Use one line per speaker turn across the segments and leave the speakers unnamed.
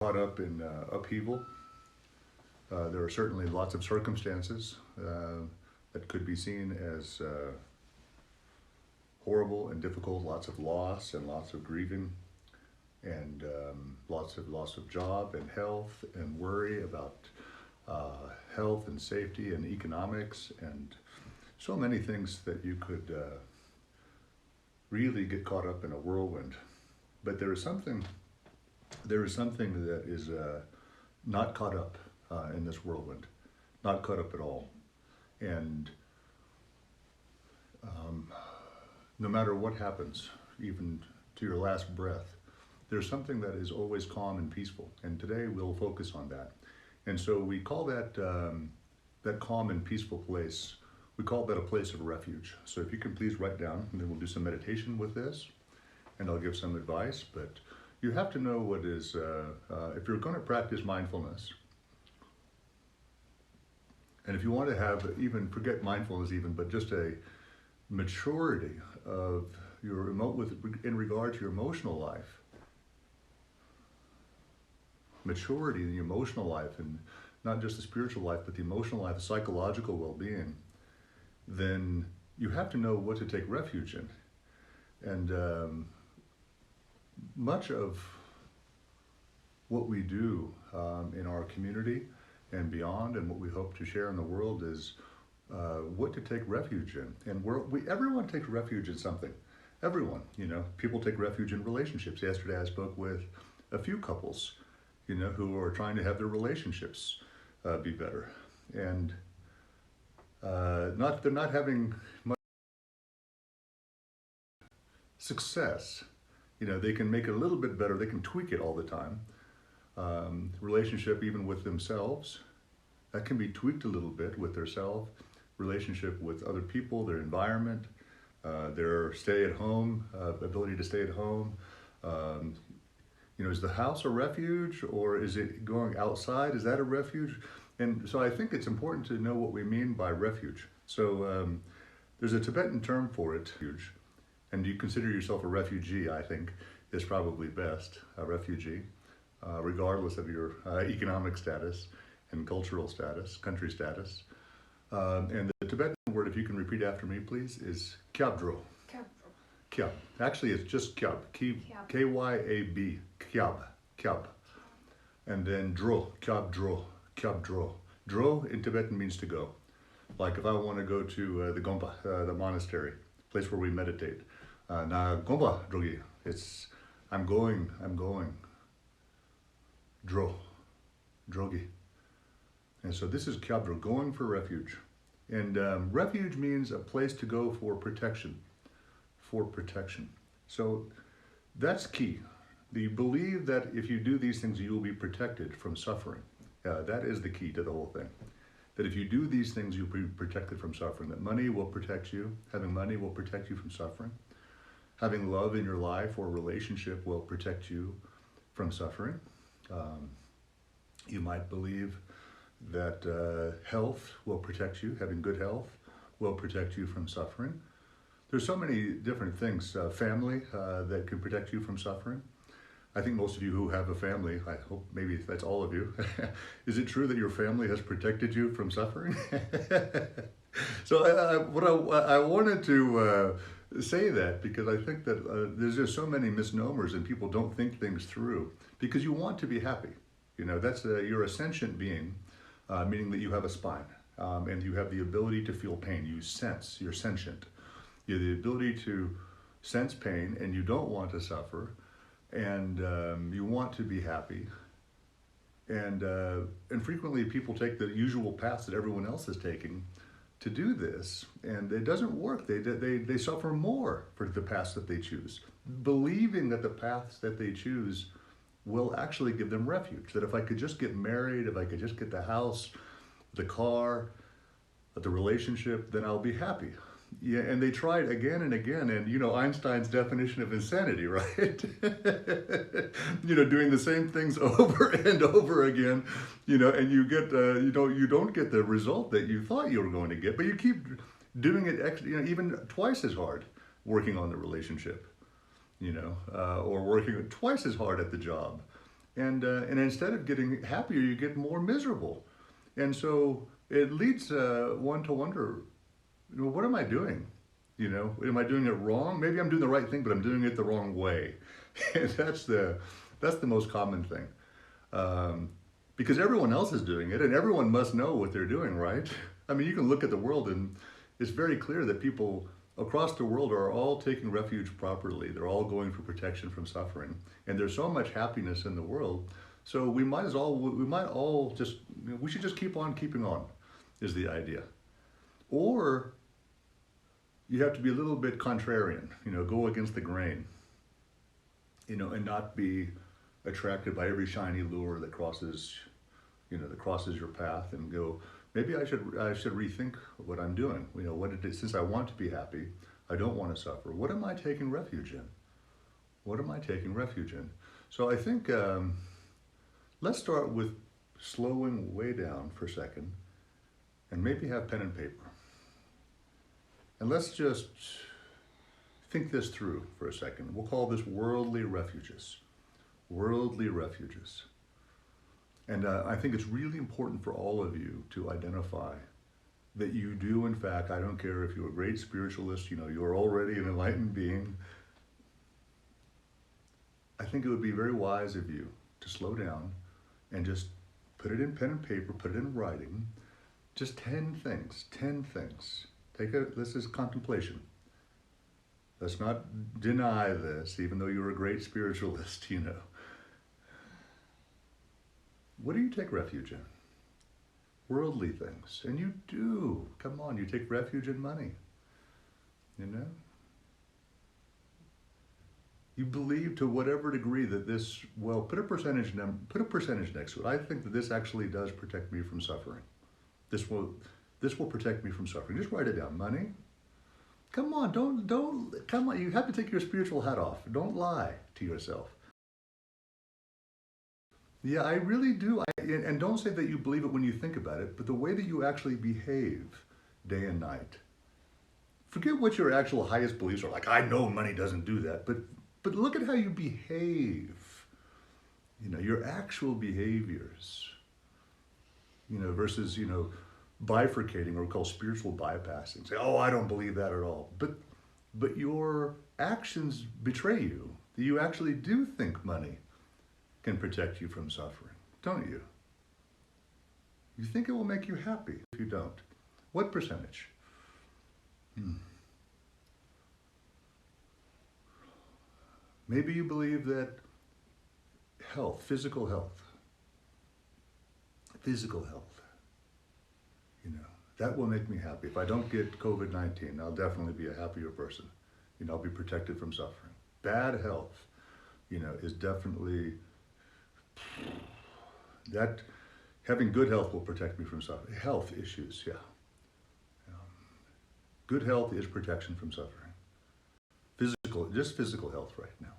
caught up in upheaval. There are certainly lots of circumstances that could be seen as horrible and difficult, lots of loss and lots of grieving, and lots of loss of job and health and worry about health and safety and economics, and so many things that you could really get caught up in a whirlwind. But there is something that is not caught up in this whirlwind, not caught up at all. And no matter what happens, even to your last breath, there's something that is always calm and peaceful. And today we'll focus on that. And so we call that that calm and peaceful place, we call that a place of refuge. So if you can please write down, and then we'll do some meditation with this, and I'll give some advice. But you have to know what is, if you're going to practice mindfulness, and if you want to have, even forget mindfulness even, but just a maturity of your in regard to your emotional life, maturity in the emotional life, and not just the spiritual life, but the emotional life, the psychological well-being, then you have to know what to take refuge in. And much of what we do in our community and beyond, and what we hope to share in the world, is what to take refuge in. And everyone takes refuge in something. Everyone, people take refuge in relationships. Yesterday I spoke with a few couples, who are trying to have their relationships be better. And they're not having much success. They can make it a little bit better. They can tweak it all the time. Relationship even with themselves, that can be tweaked a little bit with their self. Relationship with other people, their environment, their ability to stay at home. Is the house a refuge, or is it going outside? Is that a refuge? And so I think it's important to know what we mean by refuge. So there's a Tibetan term for it, refuge. And you consider yourself a refugee, I think, is probably best, a refugee, regardless of your economic status and cultural status, country status. And the Tibetan word, if you can repeat after me, please, is kyabdro. Kyab. Actually, it's just kyab. K-Y-A-B. Kyab. And then dro. Kyabdro. Kyabdro. Dro in Tibetan means to go. Like if I want to go to the Gompa, the monastery, place where we meditate. Na Gompa drogi. It's I'm going. Dro. Drogi. And so this is kyabdro, going for refuge. And refuge means a place to go for protection. So that's key. Do you believe that if you do these things, you will be protected from suffering? That is the key to the whole thing. That if you do these things, you'll be protected from suffering. That money will protect you. Having money will protect you from suffering. Having love in your life or relationship will protect you from suffering. You might believe that health will protect you. Having good health will protect you from suffering. There's so many different things. Family that can protect you from suffering. I think most of you who have a family, I hope maybe that's all of you. Is it true that your family has protected you from suffering? So I wanted to say that because I think that there's just so many misnomers and people don't think things through because you want to be happy. That's you're a sentient being, meaning that you have a spine and you have the ability to feel pain. You're sentient. You have the ability to sense pain and you don't want to suffer. And you want to be happy, and frequently people take the usual paths that everyone else is taking to do this, and it doesn't work. They suffer more for the paths that they choose, believing that the paths that they choose will actually give them refuge. That if I could just get married, if I could just get the house, the car, the relationship, then I'll be happy. Yeah, and they tried again and again, and Einstein's definition of insanity, right? Doing the same things over and over again, and you get you don't get the result that you thought you were going to get, but you keep doing it even twice as hard, working on the relationship, or working twice as hard at the job, And instead of getting happier, you get more miserable. And so it leads one to wonder, what am I doing? Am I doing it wrong? Maybe I'm doing the right thing, but I'm doing it the wrong way. And that's the most common thing. Because everyone else is doing it, and everyone must know what they're doing, right? I mean, you can look at the world, and it's very clear that people across the world are all taking refuge properly. They're all going for protection from suffering, and there's so much happiness in the world. So we might all just, we should just keep on keeping on, is the idea. Or you have to be a little bit contrarian, go against the grain, and not be attracted by every shiny lure that crosses your path, and go, maybe I should rethink what I'm doing. What it is, since I want to be happy, I don't want to suffer. What am I taking refuge in? What am I taking refuge in? So I think let's start with slowing way down for a second, and maybe have pen and paper. And let's just think this through for a second. We'll call this worldly refuges. Worldly refuges. And I think it's really important for all of you to identify that you do, in fact, I don't care if you're a great spiritualist, you're already an enlightened being. I think it would be very wise of you to slow down and just put it in pen and paper, put it in writing. Just 10 things. This is contemplation. Let's not deny this, even though you're a great spiritualist, What do you take refuge in? Worldly things. And you do. Come on, you take refuge in money. You believe to whatever degree that this, put a percentage next to it. I think that this actually does protect me from suffering. This will protect me from suffering. Just write it down. Money. Come on, come on. You have to take your spiritual hat off. Don't lie to yourself. Yeah, I really do. And don't say that you believe it when you think about it, but the way that you actually behave day and night. Forget what your actual highest beliefs are. Like, I know money doesn't do that, but look at how you behave. Your actual behaviors. Versus, bifurcating, or we call spiritual bypassing. Say, oh, I don't believe that at all. But your actions betray you. You actually do think money can protect you from suffering, don't you? You think it will make you happy if you don't. What percentage? Maybe you believe that physical health, that will make me happy. If I don't get COVID-19, I'll definitely be a happier person. I'll be protected from suffering. Bad health, is definitely, that having good health will protect me from suffering. Health issues, yeah. Good health is protection from suffering. Just physical health right now.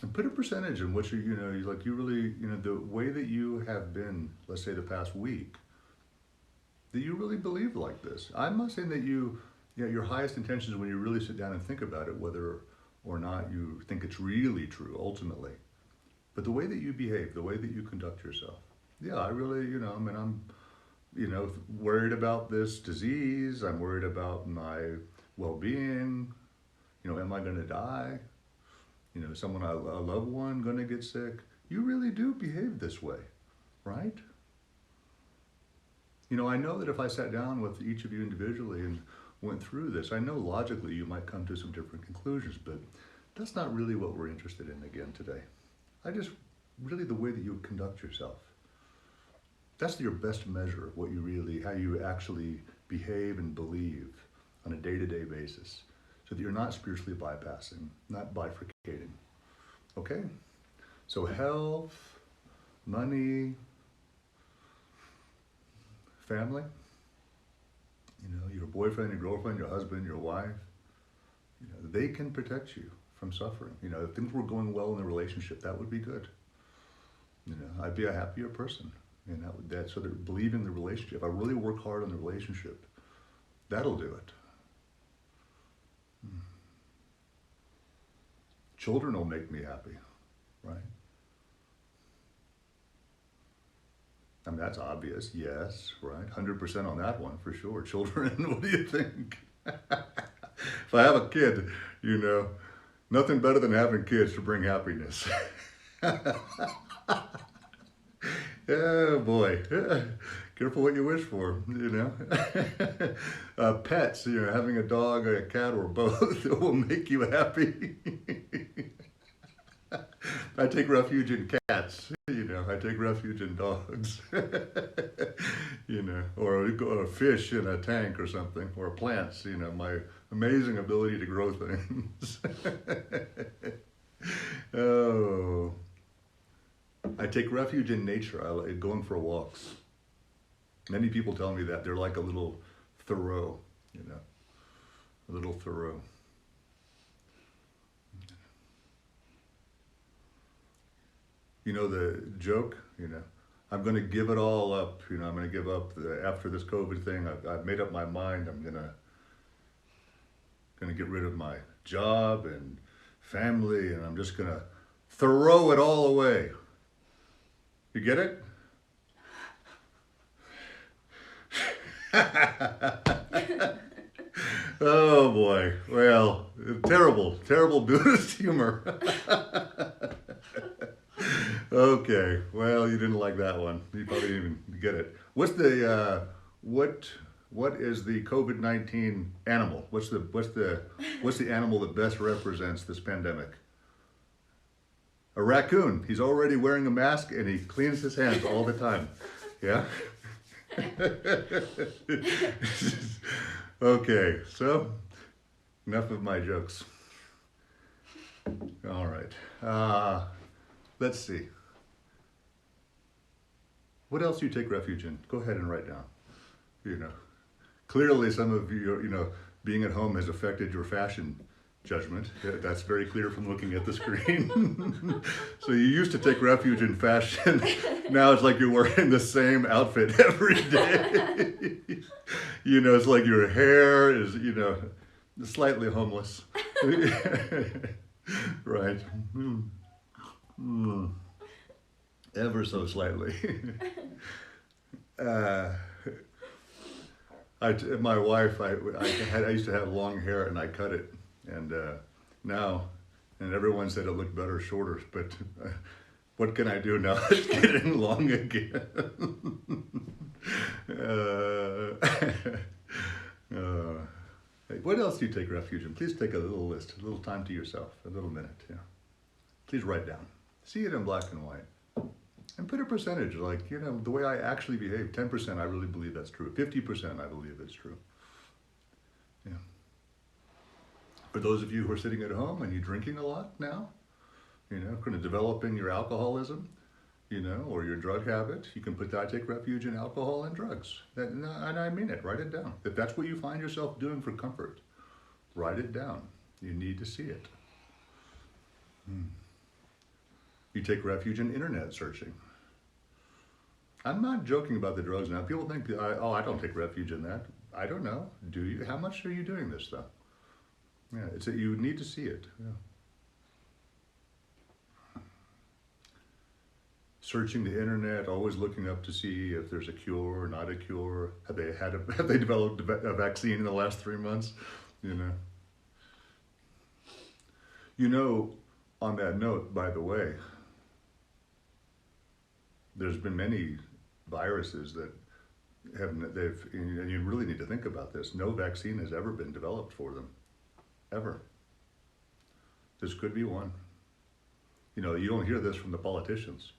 And put a percentage in what you really, the way that you have been, let's say the past week, that you really believe like this. I'm not saying that your highest intentions when you really sit down and think about it, whether or not you think it's really true ultimately, but the way that you behave, the way that you conduct yourself. Yeah, I really, I'm worried about this disease. I'm worried about my well-being. Am I going to die? Someone, a loved one, going to get sick. You really do behave this way, right? I know that if I sat down with each of you individually and went through this, I know logically you might come to some different conclusions, but that's not really what we're interested in again today. Really the way that you conduct yourself. That's your best measure of how you actually behave and believe on a day-to-day basis, so that you're not spiritually bypassing, not bifurcating. Okay? So health, money, family, your boyfriend, your girlfriend, your husband, your wife, they can protect you from suffering. If things were going well in the relationship, that would be good. I'd be a happier person. So that believe in the relationship. If I really work hard on the relationship, that'll do it. Children will make me happy, right? I mean, that's obvious, yes, right? 100% on that one for sure. Children, what do you think? If I have a kid, you know, nothing better than having kids to bring happiness. Oh boy, careful what you wish for, you know. Pets, you know, having a dog, a cat, or both will make you happy. I take refuge in cats, you know, I take refuge in dogs, you know, or a fish in a tank or something, or plants, you know, my amazing ability to grow things. Oh, I take refuge in nature. I like going for walks. Many people tell me that they're like a little Thoreau, you know, a little Thoreau. You know the joke, you know, I'm going to give it all up. You know, I'm going to give up after this COVID thing. I've made up my mind. I'm going to get rid of my job and family, and I'm just going to throw it all away. You get it? Oh boy. Well, terrible, terrible Buddhist humor. Okay. Well, you didn't like that one. You probably didn't even get it. What's the what is the COVID-19 animal? What's the animal that best represents this pandemic? A raccoon. He's already wearing a mask and he cleans his hands all the time. Yeah? Okay, so enough of my jokes. All right. Let's see. What else do you take refuge in? Go ahead and write down. You know, clearly some of you, you know, being at home has affected your fashion judgment. That's very clear from looking at the screen. So you used to take refuge in fashion. Now it's like you're wearing the same outfit every day. You know, it's like your hair is, you know, slightly homeless. Right. Ever so slightly. My wife, I used to have long hair and I cut it. And now, and everyone said it looked better shorter, but what can I do now? It's getting long again. What else do you take refuge in? Please take a little list, a little time to yourself, a little minute. Yeah. Please write down. See it in black and white. And put a percentage, like, you know, the way I actually behave. 10%, I really believe that's true. 50%, I believe it's true. Yeah. For those of you who are sitting at home and you're drinking a lot now, you know, kind of developing your alcoholism, you know, or your drug habit, you can put that, take refuge in alcohol and drugs. And I mean it, write it down. If that's what you find yourself doing for comfort, write it down. You need to see it. You take refuge in internet searching. I'm not joking about the drugs now. People think, oh, I don't take refuge in that. I don't know. Do you? How much are you doing this stuff? Yeah, you need to see it. Yeah. Searching the internet, always looking up to see if there's a cure or not a cure. Have they developed a vaccine in the last 3 months? You know. You know, on that note, by the way, there's been many viruses that and you really need to think about this. No vaccine has ever been developed for them, ever. This could be one. You know, you don't hear this from the politicians,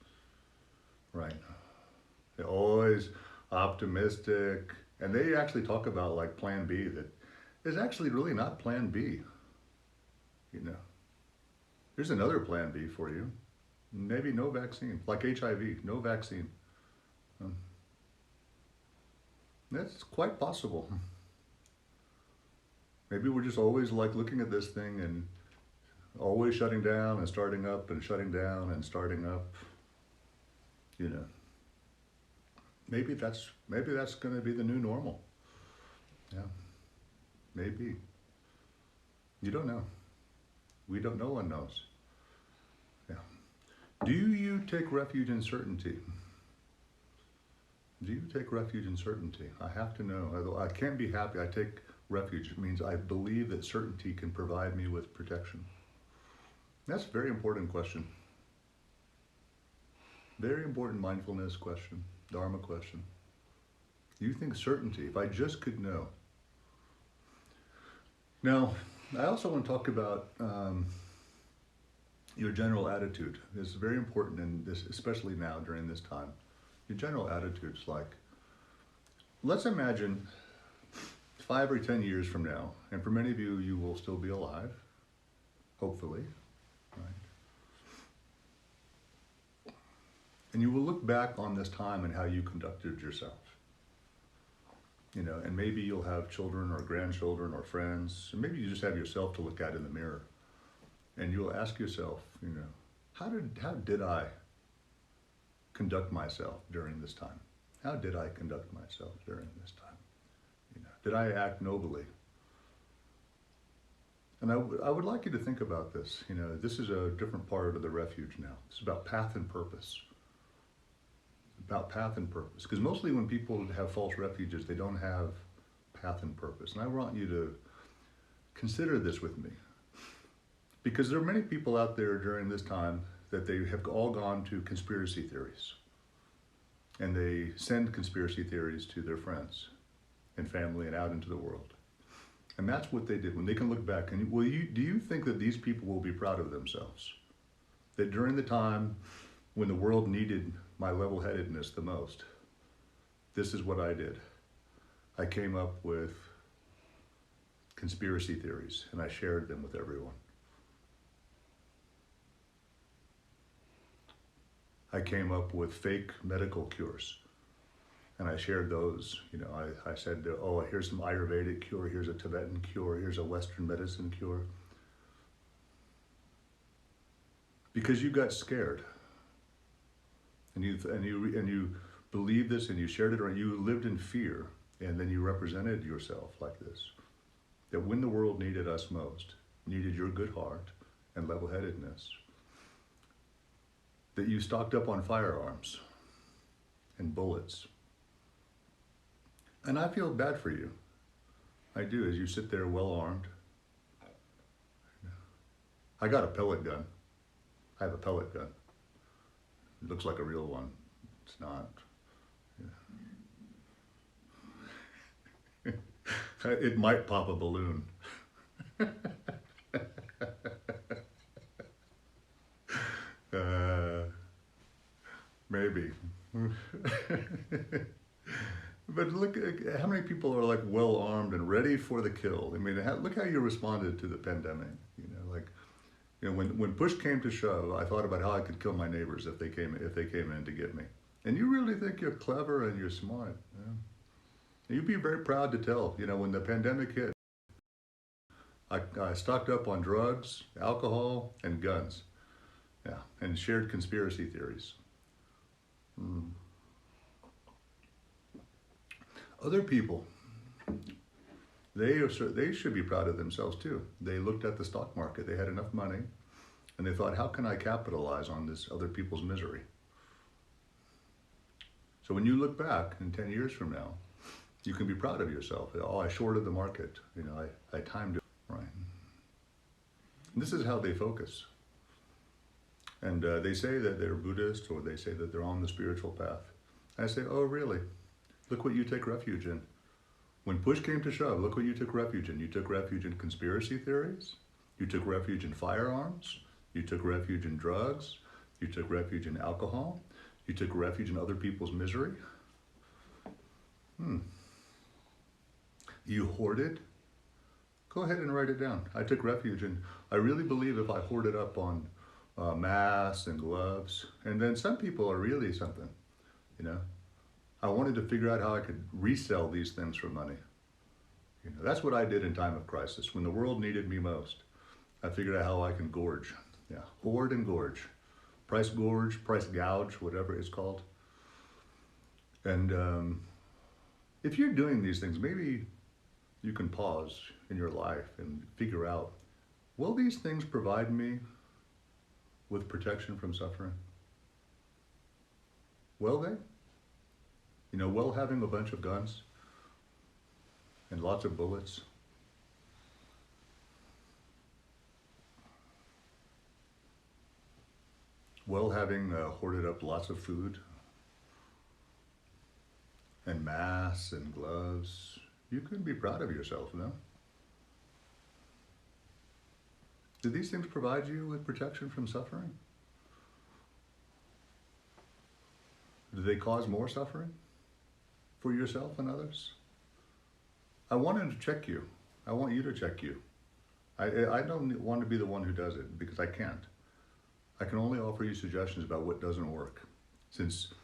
right? They're always optimistic, and they actually talk about like Plan B that is actually really not Plan B. You know, here's another Plan B for you. Maybe no vaccine, like HIV, no vaccine. That's quite possible. Maybe we're just always like looking at this thing and always shutting down and starting up and shutting down and starting up. You know, maybe that's going to be the new normal. Yeah, maybe. You don't know. We don't. No one knows. Do you take refuge in certainty? Do you take refuge in certainty? I have to know. I can't be happy. I take refuge. It means I believe that certainty can provide me with protection. That's a very important question. Very important mindfulness question, Dharma question. You think certainty, if I just could know. Now, I also want to talk about your general attitude. It's very important in this, especially now during this time. Your general attitude's like, let's imagine 5 or 10 years from now, and for many of you, you will still be alive, hopefully, right? And you will look back on this time and how you conducted yourself. You know, and maybe you'll have children or grandchildren or friends, and maybe you just have yourself to look at in the mirror. And you'll ask yourself, you know, how did I conduct myself during this time? How did I conduct myself during this time? You know, did I act nobly? And I would like you to think about this. You know, this is a different part of the refuge now. It's about path and purpose. About path and purpose. Because mostly when people have false refuges, they don't have path and purpose. And I want you to consider this with me. Because there are many people out there during this time that they have all gone to conspiracy theories. And they send conspiracy theories to their friends and family and out into the world. And that's what they did. When they can look back, and do you think that these people will be proud of themselves? That during the time when the world needed my level-headedness the most, this is what I did. I came up with conspiracy theories and I shared them with everyone. I came up with fake medical cures and I shared those. You know, I said, oh, here's some Ayurvedic cure, here's a Tibetan cure, here's a Western medicine cure. Because you got scared. And you believed this and you shared it, or you lived in fear, and then you represented yourself like this. That when the world needed us most, needed your good heart and level-headedness, that you stocked up on firearms and bullets. And I feel bad for you. I do, as you sit there well-armed. I got a pellet gun. I have a pellet gun. It looks like a real one. It's not. Yeah. It might pop a balloon. Maybe. But look, how many people are like well armed and ready for the kill? I mean, look how you responded to the pandemic. You know, like, you know, when push came to shove, I thought about how I could kill my neighbors if they came in to get me. And you really think you're clever and you're smart. Yeah? You'd be very proud to tell. You know, when the pandemic hit, I stocked up on drugs, alcohol, and guns. Yeah, and shared conspiracy theories. Other people, they should be proud of themselves too. They looked at the stock market, they had enough money, and they thought, how can I capitalize on this other people's misery? So when you look back in 10 years from now, you can be proud of yourself. Oh, I shorted the market, you know, I timed it, right? And this is how they focus. And they say that they're Buddhist, or they say that they're on the spiritual path. I say, oh, really? Look what you take refuge in. When push came to shove, look what you took refuge in. You took refuge in conspiracy theories. You took refuge in firearms. You took refuge in drugs. You took refuge in alcohol. You took refuge in other people's misery. You hoarded. Go ahead and write it down. I took refuge in, I really believe if I hoarded up on masks and gloves, and then some people are really something, you know. I wanted to figure out how I could resell these things for money. You know, that's what I did in time of crisis. When the world needed me most, I figured out how I can gorge. Yeah, hoard and gorge. Price gouge, whatever it's called. And if you're doing these things, maybe you can pause in your life and figure out, will these things provide me with protection from suffering? Will they? Will having a bunch of guns and lots of bullets, will having hoarded up lots of food and masks and gloves, you can be proud of yourself, no? Do these things provide you with protection from suffering? Do they cause more suffering for yourself and others? I wanted to check you. I want you to check you. I don't want to be the one who does it because I can't. I can only offer you suggestions about what doesn't work. Since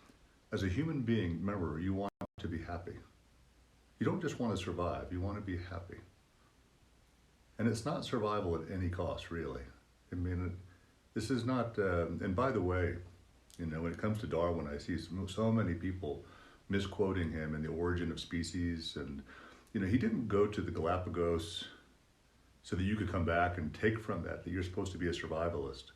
as a human being, remember, you want to be happy. You don't just want to survive, you want to be happy. And it's not survival at any cost, really. I mean, this is not, and by the way, when it comes to Darwin, I see so many people misquoting him in The Origin of Species. And, he didn't go to the Galapagos so that you could come back and take from that you're supposed to be a survivalist.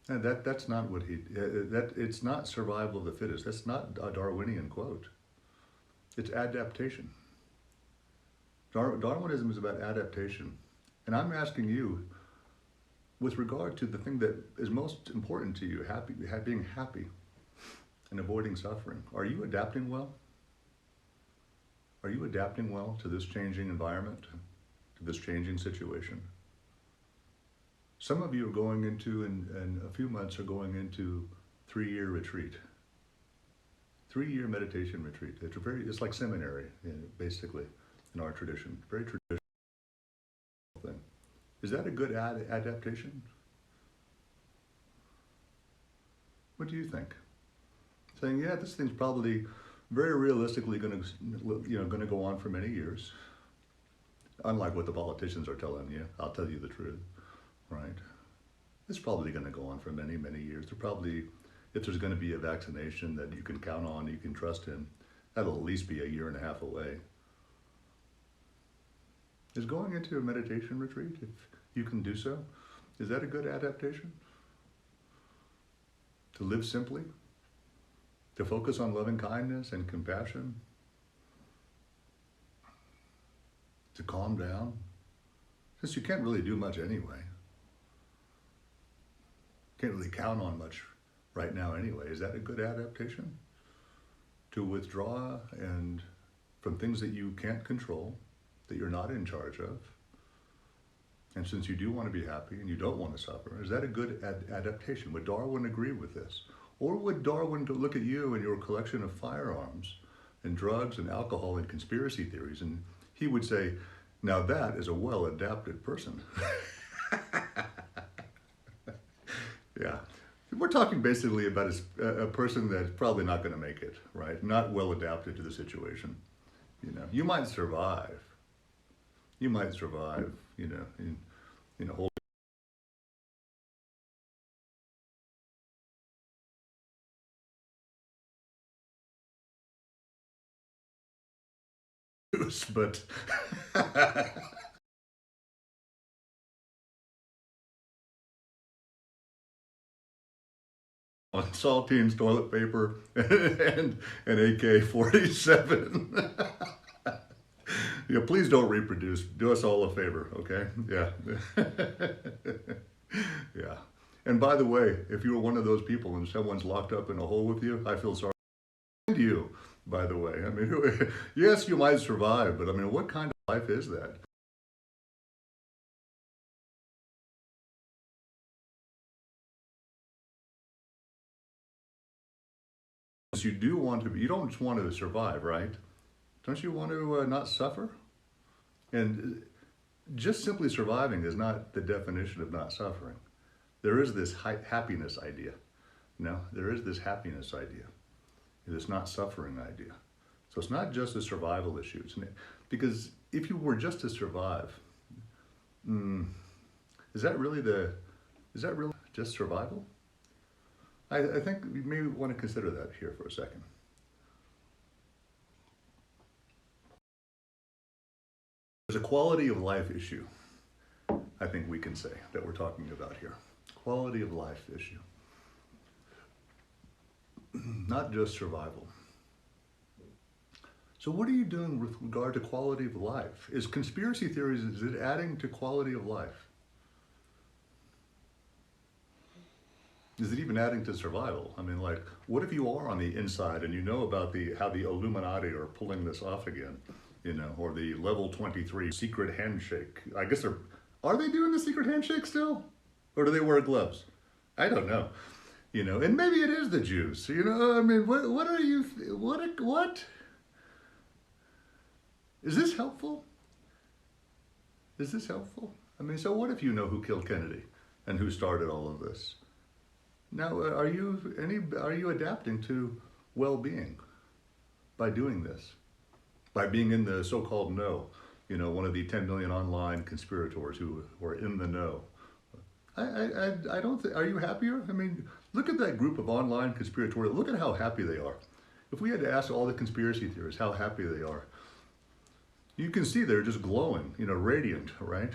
And that's not what it's not survival of the fittest. That's not a Darwinian quote. It's adaptation. Darwinism is about adaptation. And I'm asking you, with regard to the thing that is most important to you, being happy and avoiding suffering, are you adapting well? Are you adapting well to this changing environment, to this changing situation? Some of you are going into, in a few months, are going into 3-year retreat. 3-year meditation retreat. It's like seminary, basically, in our tradition. Very traditional thing. Is that a good adaptation? What do you think? Saying, yeah, this thing's probably very realistically going to go on for many years. Unlike what the politicians are telling you, I'll tell you the truth, right? It's probably going to go on for many, many years. If there's going to be a vaccination that you can count on, you can trust in, that'll at least be 1.5 years away. Is going into a meditation retreat, if you can do so, is that a good adaptation? To live simply? To focus on loving kindness and compassion? To calm down? Since you can't really do much anyway. Can't really count on much right now anyway. Is that a good adaptation? To withdraw and from things that you can't control, that you're not in charge of. And since you do want to be happy and you don't want to suffer, is that a good adaptation? Would Darwin agree with this? Or would Darwin look at you and your collection of firearms and drugs and alcohol and conspiracy theories, and he would say, now that is a well-adapted person. Yeah. We're talking basically about a person that's probably not going to make it, right? Not well adapted to the situation. You might survive. You might survive, in a whole. But on saltines, toilet paper, and an AK-47. Yeah, please don't reproduce. Do us all a favor, okay? Yeah. Yeah. And by the way, if you were one of those people and someone's locked up in a hole with you, I feel sorry for you, by the way. I mean, yes, you might survive, but I mean, what kind of life is that? You do want to, you don't just want to survive, right? Don't you want to not suffer? And just simply surviving is not the definition of not suffering. There is this happiness idea. There is this happiness idea, this not suffering idea. So it's not just a survival issue. Because if you were just to survive, is that really just survival? I think we may want to consider that here for a second. There's a quality of life issue, I think we can say, that we're talking about here. Quality of life issue. not just survival. So what are you doing with regard to quality of life? Is conspiracy theories, is it adding to quality of life? Is it even adding to survival? I mean, like, what if you are on the inside and you know about how the Illuminati are pulling this off again, or the level 23 secret handshake? I guess are they doing the secret handshake still? Or do they wear gloves? I don't know. And maybe it is the Jews. I mean, what are you, what? Is this helpful? Is this helpful? I mean, so what if you know who killed Kennedy and who started all of this? Now, are you adapting to well-being by doing this? By being in the so-called know, one of the 10 million online conspirators who are in the know. I don't think, are you happier? I mean, look at that group of online conspirators. Look at how happy they are. If we had to ask all the conspiracy theorists how happy they are, you can see they're just glowing, radiant, right?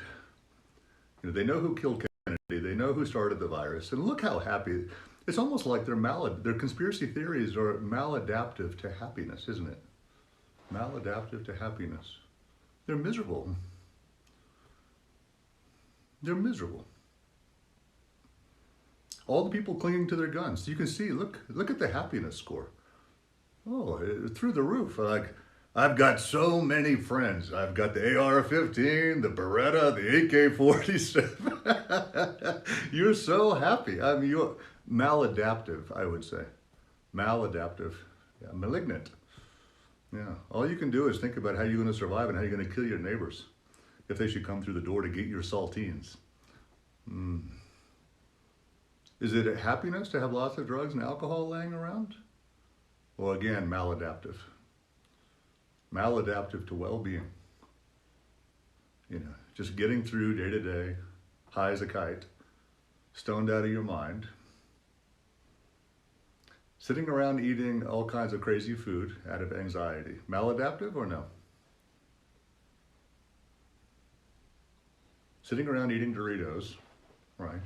They know who killed Kennedy, they know who started the virus, and look how happy. It's almost like their conspiracy theories are maladaptive to happiness, isn't it? Maladaptive to happiness. They're miserable. They're miserable. All the people clinging to their guns. You can see, look at the happiness score. Oh, through the roof. Like, I've got so many friends. I've got the AR-15, the Beretta, the AK-47. You're so happy. I mean, you're maladaptive, I would say. Maladaptive. Yeah, malignant. Yeah. All you can do is think about how you're going to survive and how you're going to kill your neighbors if they should come through the door to get your saltines. Is it a happiness to have lots of drugs and alcohol laying around? Well, again, maladaptive. Maladaptive to well-being. Just getting through day to day, high as a kite, stoned out of your mind, sitting around eating all kinds of crazy food out of anxiety. Maladaptive or no? Sitting around eating Doritos, right?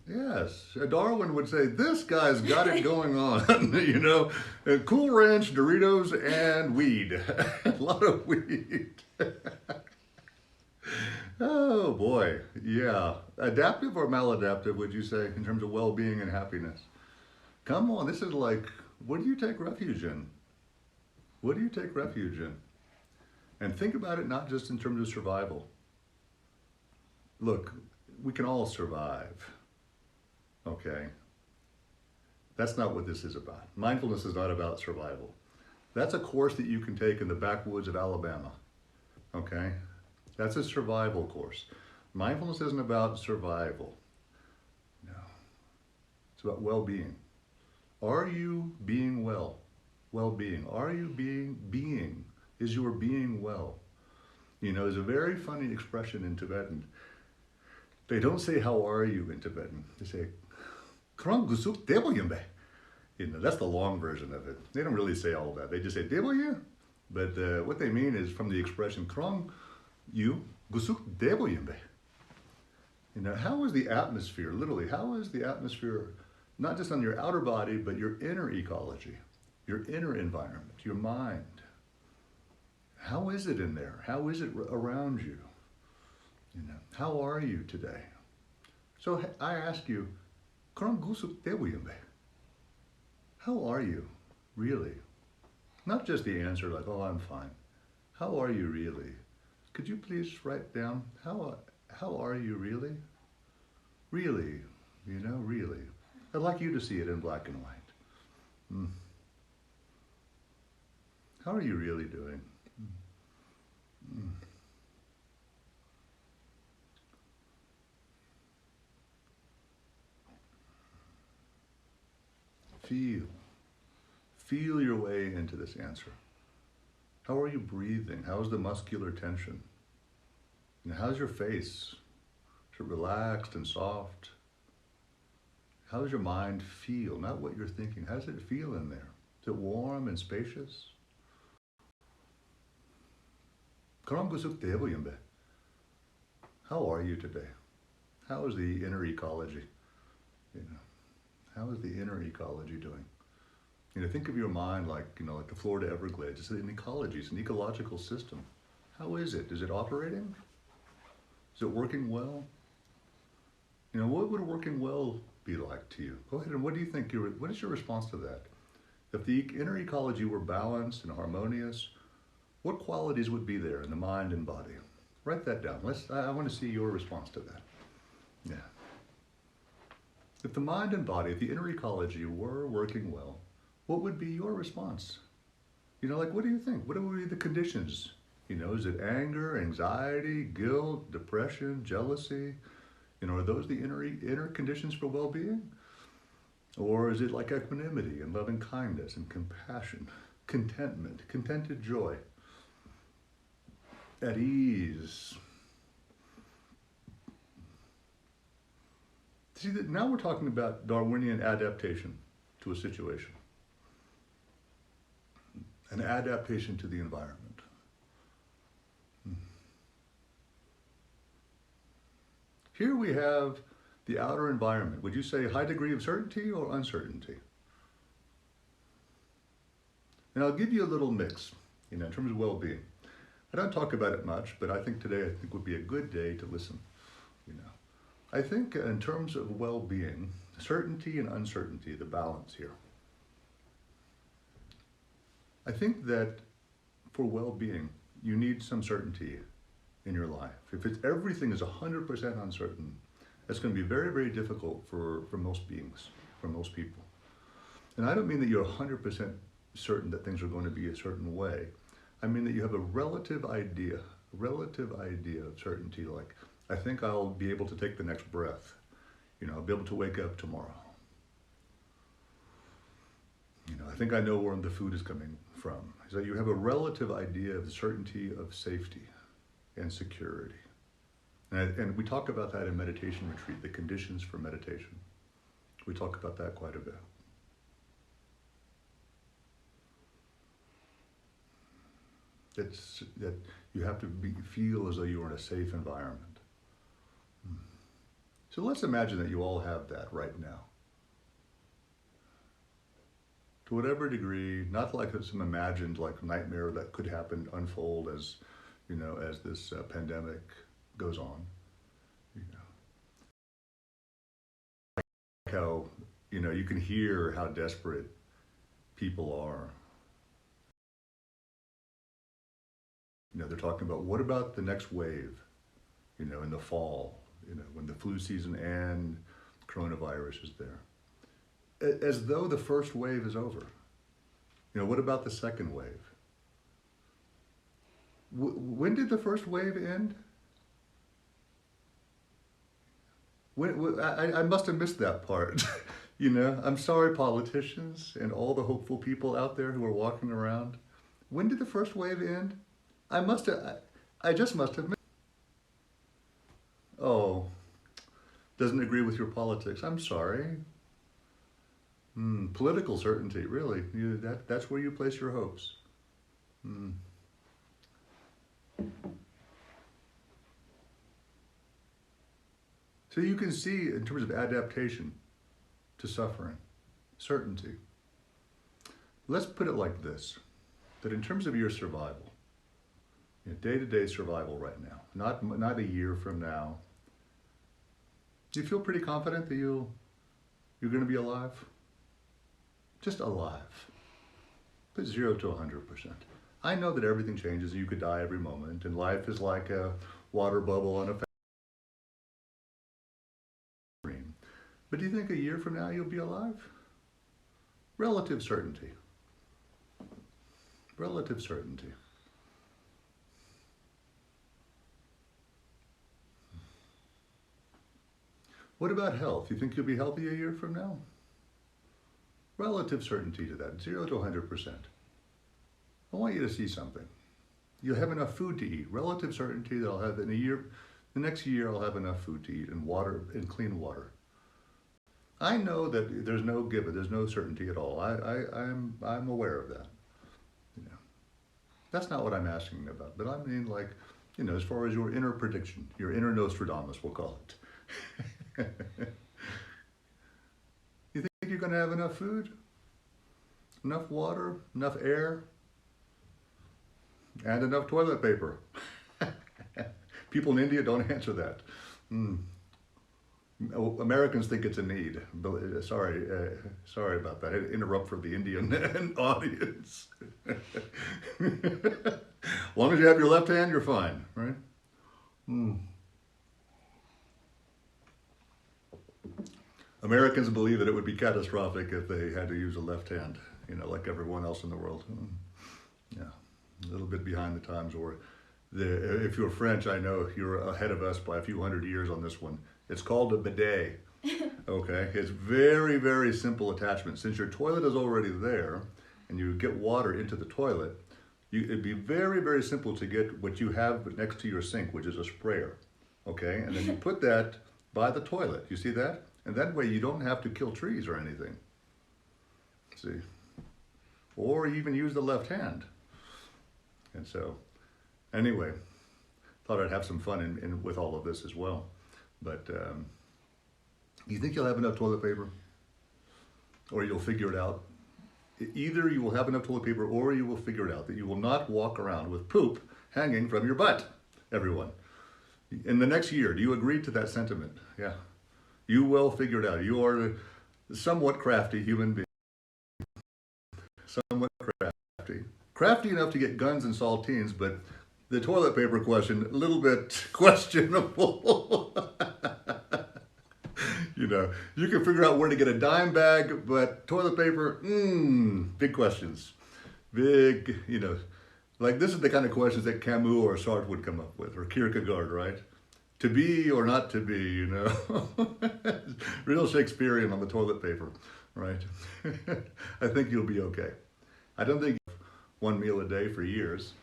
Yes, Darwin would say, this guy's got it going on, Cool Ranch, Doritos, and weed. A lot of weed. Oh boy, yeah. Adaptive or maladaptive, would you say, in terms of well-being and happiness? Come on, this is like, what do you take refuge in? What do you take refuge in? And think about it not just in terms of survival. Look, we can all survive. Okay? That's not what this is about. Mindfulness is not about survival. That's a course that you can take in the backwoods of Alabama. Okay? That's a survival course. Mindfulness isn't about survival. No. It's about well-being. Are you being well? Well-being. Are you being? Is your being well? There's a very funny expression in Tibetan. They don't say, how are you in Tibetan? They say, Krong gusuk deboyumbe. That's the long version of it. They don't really say all that. They just say deboye. But what they mean is from the expression Krong you gusuk deboyumbe. How is the atmosphere, literally, how is the atmosphere, not just on your outer body, but your inner ecology, your inner environment, your mind? How is it in there? How is it around you? How are you today? So I ask you, how are you, really? Not just the answer like, oh, I'm fine. How are you really? Could you please write down, how are you really? Really, really. I'd like you to see it in black and white. How are you really doing? Feel your way into this answer. How are you breathing? How's the muscular tension? How's your face? Is it relaxed and soft? How does your mind feel? Not what you're thinking. How does it feel in there? Is it warm and spacious? How are you today? How is the inner ecology? You know, how is the inner ecology doing? You know, think of your mind like, you know, like the Florida Everglades. It's an ecology, it's an ecological system. How is it? Is it operating? Is it working well? You know, what would working well be like to you? Go ahead and what do you think, what is your response to that? If the inner ecology were balanced and harmonious, what qualities would be there in the mind and body? Write that down. I want to see your response to that. Yeah. If the mind and body, if the inner ecology were working well, what would be your response? You know, like, what do you think? What would be the conditions? You know, is it anger, anxiety, guilt, depression, jealousy? You know, are those the inner conditions for well-being? Or is it like equanimity and loving kindness and compassion, contentment, contented joy, at ease? See, now we're talking about Darwinian adaptation to a situation, an adaptation to the environment. Here we have the outer environment. Would you say high degree of certainty or uncertainty? And I'll give you a little mix, you know, in terms of well-being. I don't talk about it much, but I think today would be a good day to listen, you know. I think in terms of well-being, certainty and uncertainty, the balance here. I think that for well-being, you need some certainty in your life. If everything is 100% uncertain, it's going to be very, very difficult for most beings, for most people. And I don't mean that you're 100% certain that things are going to be a certain way. I mean that you have a relative idea of certainty, like, I think I'll be able to take the next breath. You know, I'll be able to wake up tomorrow. You know, I think I know where the food is coming from. So you have a relative idea of the certainty of safety and security. And we talk about that in meditation retreat, the conditions for meditation. We talk about that quite a bit. It's that you have to feel as though you're in a safe environment. So let's imagine that you all have that right now. To whatever degree, not like some imagined like nightmare that could happen, unfold as, you know, as this pandemic goes on. You know, like how, you know, you can hear how desperate people are. You know, they're talking about, what about the next wave, you know, in the fall, you know, when the flu season and coronavirus is there. As though the first wave is over. You know, what about the second wave? When did the first wave end? I must have missed that part. You know, I'm sorry, politicians and all the hopeful people out there who are walking around. When did the first wave end? I just must have missed. Oh, doesn't agree with your politics. I'm sorry. Political certainty, really. That's where you place your hopes. So you can see, in terms of adaptation to suffering, certainty. Let's put it like this, that in terms of your survival, you know, day-to-day survival right now, not a year from now, do you feel pretty confident that you're going to be alive? Just alive. Put 0 to 100%. I know that everything changes and you could die every moment, and life is like a water bubble on a stream. But do you think a year from now you'll be alive? Relative certainty. Relative certainty. What about health? You think you'll be healthy a year from now? Relative certainty to that, 0 to 100%. I want you to see something. You'll have enough food to eat. Relative certainty that I'll have in a year, the next year I'll have enough food to eat and water, and clean water. I know that there's no given, there's no certainty at all. I'm aware of that. You know, that's not what I'm asking about, but I mean, like, you know, as far as your inner prediction, your inner Nostradamus, we'll call it. You think you're going to have enough food, enough water, enough air, and enough toilet paper? People in India don't answer that. Mm. Americans think it's a need. Sorry about that. I interrupt for the Indian audience. As long as you have your left hand, you're fine, right? Mm. Americans believe that it would be catastrophic if they had to use a left hand, like everyone else in the world. Yeah, a little bit behind the times. Or if you're French, I know you're ahead of us by a few hundred years on this one. It's called a bidet. Okay, it's very, very simple attachment. Since your toilet is already there and you get water into the toilet, it'd be very, very simple to get what you have next to your sink, which is a sprayer. Okay, and then you put that by the toilet. You see that? And that way you don't have to kill trees or anything. See? Or even use the left hand. And so, anyway, thought I'd have some fun with all of this as well. But you think you'll have enough toilet paper? Or you'll figure it out? Either you will have enough toilet paper or you will figure it out that you will not walk around with poop hanging from your butt, everyone. In the next year, do you agree to that sentiment? Yeah. You will figure it out. You are a somewhat crafty human being. Somewhat crafty. Crafty enough to get guns and saltines, but the toilet paper question, a little bit questionable. You can figure out where to get a dime bag, but toilet paper, big questions. Big, like this is the kind of questions that Camus or Sartre would come up with, or Kierkegaard, right? To be or not to be, Real Shakespearean on the toilet paper, right? I think you'll be okay. I don't think you have one meal a day for years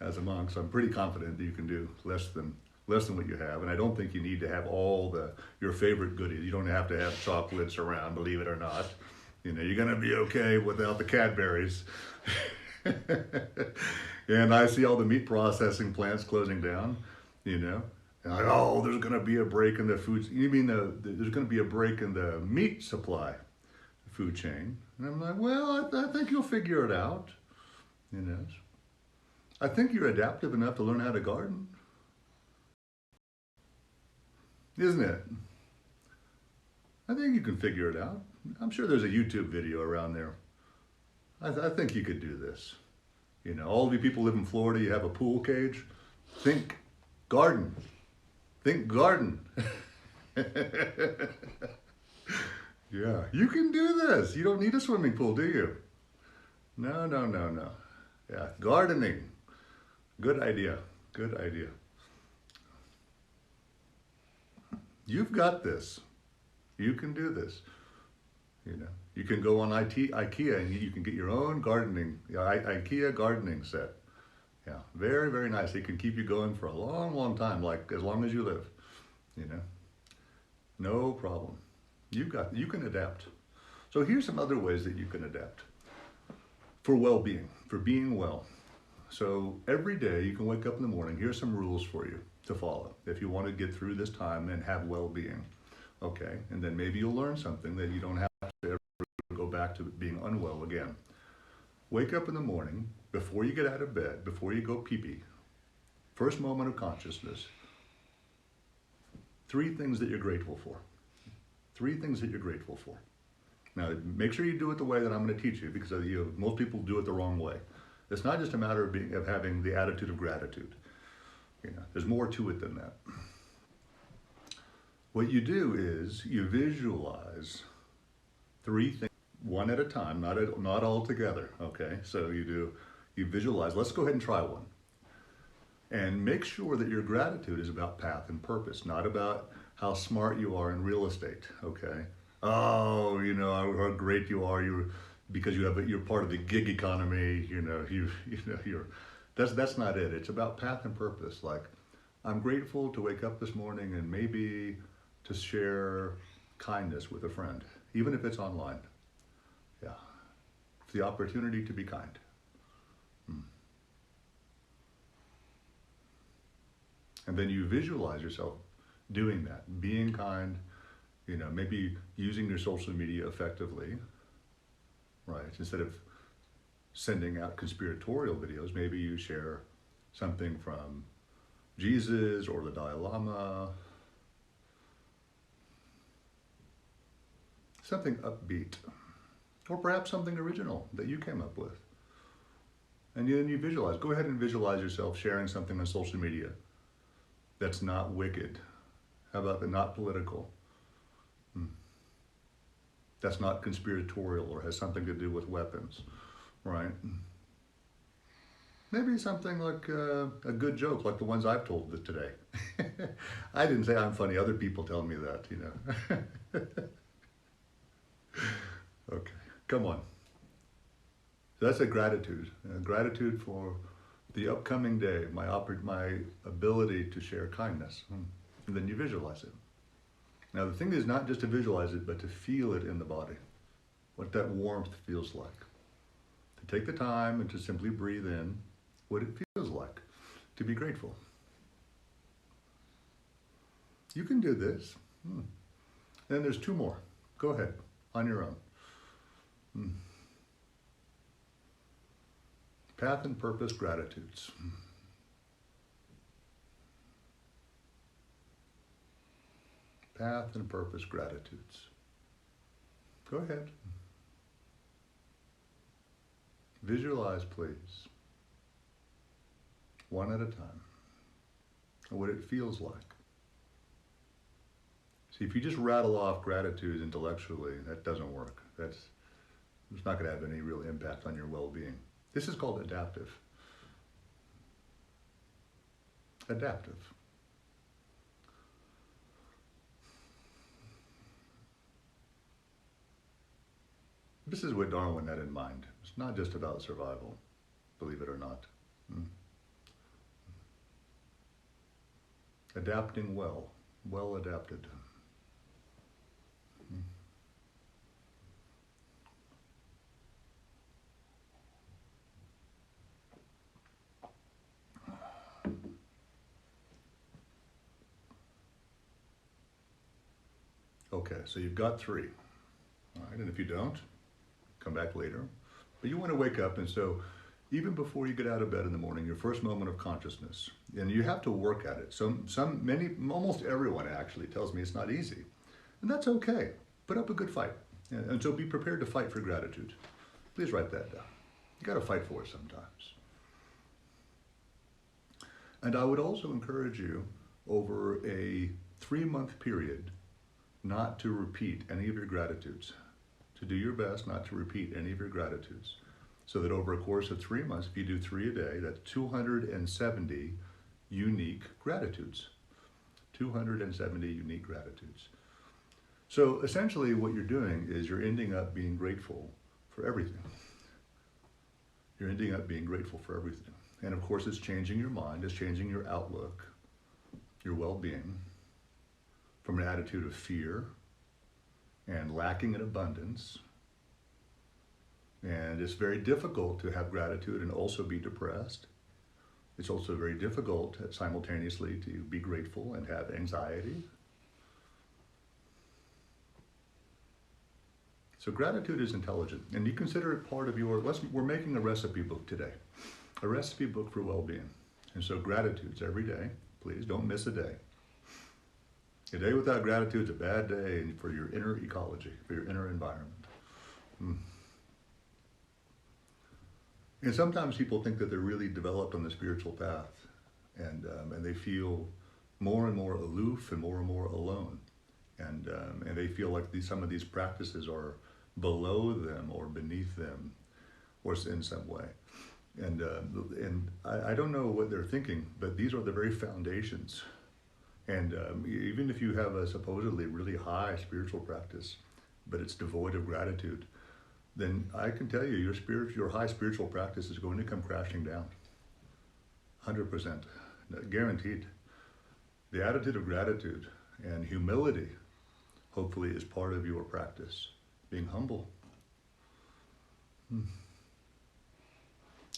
as a monk, so I'm pretty confident that you can do less than what you have. And I don't think you need to have all your favorite goodies. You don't have to have chocolates around, believe it or not. You're gonna be okay without the Cadburys. And I see all the meat processing plants closing down, And there's going to be a break in the food. You mean there's going to be a break in the meat supply food chain? And I'm like, well, I think you'll figure it out. I think you're adaptive enough to learn how to garden, isn't it? I think you can figure it out. I'm sure there's a YouTube video around there. I think you could do this. All of you people live in Florida. You have a pool cage. Think garden. Think garden. Yeah, you can do this. You don't need a swimming pool, do you? No. Yeah, gardening. Good idea. Good idea. You've got this. You can do this. You can go on IKEA and you can get your own gardening, IKEA gardening set. Yeah, very, very nice. It can keep you going for a long, long time, like as long as you live, No problem. You can adapt. So here's some other ways that you can adapt for well-being, for being well. So every day you can wake up in the morning. Here's some rules for you to follow if you want to get through this time and have well-being. Okay, and then maybe you'll learn something that you don't have to ever go back to being unwell again. Wake up in the morning, before you get out of bed, before you go pee-pee, first moment of consciousness, 3 things that you're grateful for. 3 things that you're grateful for. Now, make sure you do it the way that I'm going to teach you, because most people do it the wrong way. It's not just a matter of having the attitude of gratitude. There's more to it than that. What you do is you visualize 3 things, one at a time, not all together. Okay, so you visualize. Let's go ahead and try one. And make sure that your gratitude is about path and purpose, not about how smart you are in real estate. Okay. Oh, how great you are. Because you're part of the gig economy. That's not it. It's about path and purpose. Like, I'm grateful to wake up this morning and maybe to share kindness with a friend, even if it's online. Yeah. It's the opportunity to be kind. And then you visualize yourself doing that, being kind, maybe using your social media effectively, right? Instead of sending out conspiratorial videos, maybe you share something from Jesus or the Dalai Lama, something upbeat, or perhaps something original that you came up with. And then you visualize. Go ahead and visualize yourself sharing something on social media that's not wicked. How about the not political? That's not conspiratorial or has something to do with weapons, right? Maybe something like a good joke, like the ones I've told today. I didn't say I'm funny. Other people tell me that, Okay, come on. So that's a gratitude. Gratitude for the upcoming day, my ability to share kindness. And then you visualize it. Now the thing is not just to visualize it, but to feel it in the body. What that warmth feels like. To take the time and to simply breathe in what it feels like to be grateful. You can do this. Then there's two more. Go ahead, on your own. Path and purpose gratitudes. Path and purpose gratitudes. Go ahead. Visualize, please, one at a time, what it feels like. See, if you just rattle off gratitude intellectually, that doesn't work. It's not going to have any real impact on your well-being. This is called adaptive. Adaptive. This is what Darwin had in mind. It's not just about survival, believe it or not. Adapting well, well adapted. Okay, so you've got 3. All right, and if you don't, come back later. But you want to wake up, and so even before you get out of bed in the morning, your first moment of consciousness, and you have to work at it. Almost everyone actually tells me it's not easy, and that's okay. Put up a good fight, and so be prepared to fight for gratitude. Please write that down. You got to fight for it sometimes. And I would also encourage you over a 3-month period not to repeat any of your gratitudes. To do your best not to repeat any of your gratitudes. So that over a course of 3 months, if you do 3 a day, that's 270 unique gratitudes. 270 unique gratitudes. So essentially what you're doing is you're ending up being grateful for everything. You're ending up being grateful for everything. And of course it's changing your mind, it's changing your outlook, your well-being, from an attitude of fear and lacking in abundance. And it's very difficult to have gratitude and also be depressed. It's also very difficult simultaneously to be grateful and have anxiety. So gratitude is intelligent, and you consider it part of we're making a recipe book today, a recipe book for well-being. And so gratitudes every day, please don't miss a day. A day without gratitude is a bad day for your inner ecology, for your inner environment. And sometimes people think that they're really developed on the spiritual path, and they feel more and more aloof and more alone, and they feel like some of these practices are below them or beneath them, or in some way. And I don't know what they're thinking, but these are the very foundations. And even if you have a supposedly really high spiritual practice, but it's devoid of gratitude, then I can tell you your high spiritual practice is going to come crashing down. 100%, guaranteed. The attitude of gratitude and humility, hopefully, is part of your practice. Being humble.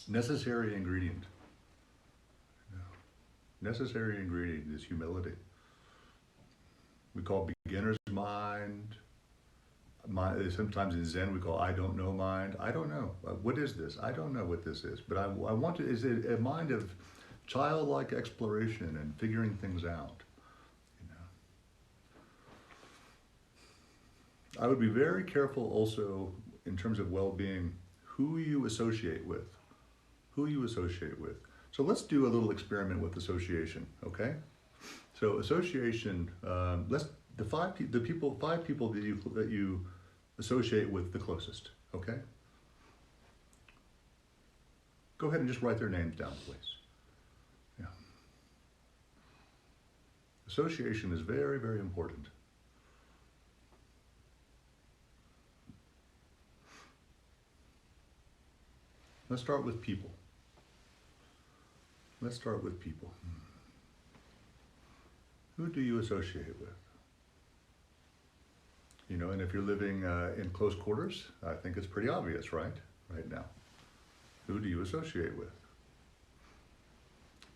Necessary ingredient. Necessary ingredient is humility. call beginner's mind. Sometimes in Zen we call I don't know mind. I don't know. What is this? I don't know what this is. But I want to, is it a mind of childlike exploration and figuring things out? You know? I would be very careful also in terms of well-being, who you associate with. Who you associate with. So let's do a little experiment with association, okay? So association, the five people that you associate with the closest, okay? Go ahead and just write their names down, please. Yeah. Association is very, very important. Let's start with people. Let's start with people. Who do you associate with? You know, and if you're living in close quarters, I think it's pretty obvious, right? Right now. Who do you associate with?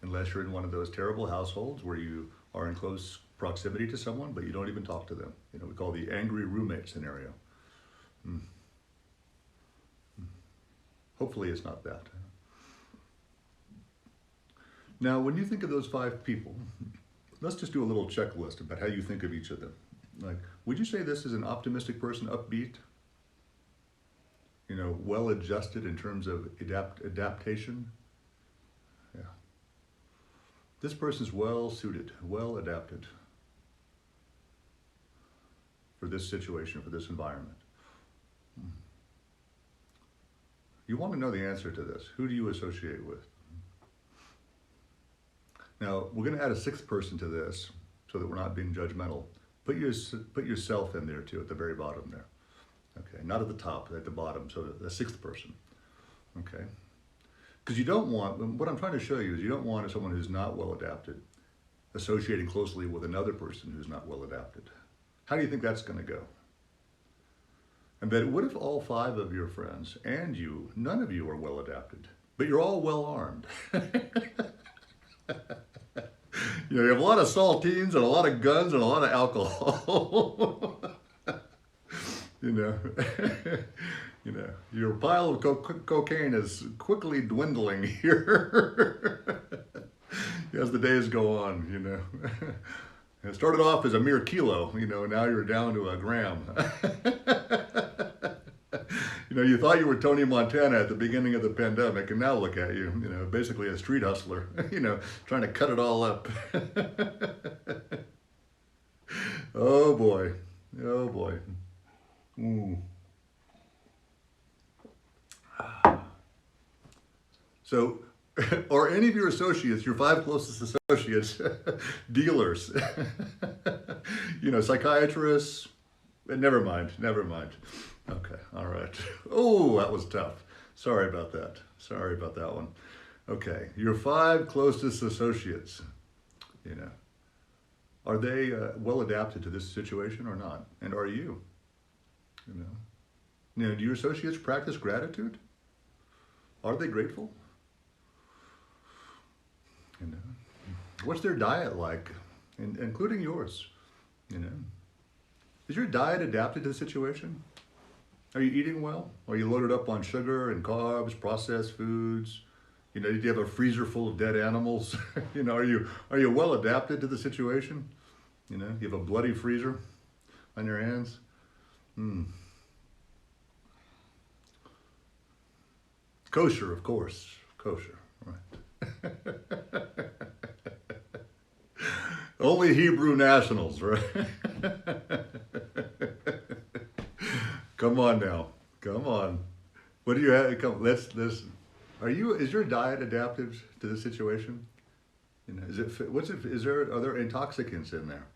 Unless you're in one of those terrible households where you are in close proximity to someone, but you don't even talk to them. You know, we call the angry roommate scenario. Hopefully it's not that. Now, when you think of those 5 people, let's just do a little checklist about how you think of each of them. Like, would you say this is an optimistic person, upbeat? You know, well-adjusted in terms of adaptation? Yeah. This person's well-suited, well-adapted for this situation, for this environment. You want to know the answer to this. Who do you associate with? Now, we're going to add a 6th person to this so that we're not being judgmental. Put yourself in there too, at the very bottom there. Okay, not at the top, at the bottom, so the 6th person. Okay? Because you don't want, what I'm trying to show you is you don't want someone who's not well adapted associating closely with another person who's not well adapted. How do you think that's going to go? And then what if all 5 of your friends and you, none of you are well adapted, but you're all well armed? You know, you have a lot of saltines and a lot of guns and a lot of alcohol. You know, you know, your pile of cocaine is quickly dwindling here as the days go on. You know, it started off as a mere kilo. You know, now you're down to a gram. You know, you thought you were Tony Montana at the beginning of the pandemic, and now look at you, you know, basically a street hustler, you know, trying to cut it all up. Oh boy, oh boy. So, are any of your associates, your 5 closest associates, dealers? You know, psychiatrists? Never mind. Okay, all right. Oh, that was tough. Sorry about that. Sorry about that one. Okay, your 5 closest associates, you know, are they well adapted to this situation or not? And are you? You know, now, do your associates practice gratitude? Are they grateful? You know, what's their diet like, including yours? You know, is your diet adapted to the situation? Are you eating well? Are you loaded up on sugar and carbs, processed foods? You know, do you have a freezer full of dead animals? You know, are you well adapted to the situation? You know, you have a bloody freezer on your hands? Kosher, of course. Kosher, right. Only Hebrew nationals, right? Come on now. Come on. What do you have? Come, let's. Is your diet adaptive to the situation? You know, are there intoxicants in there?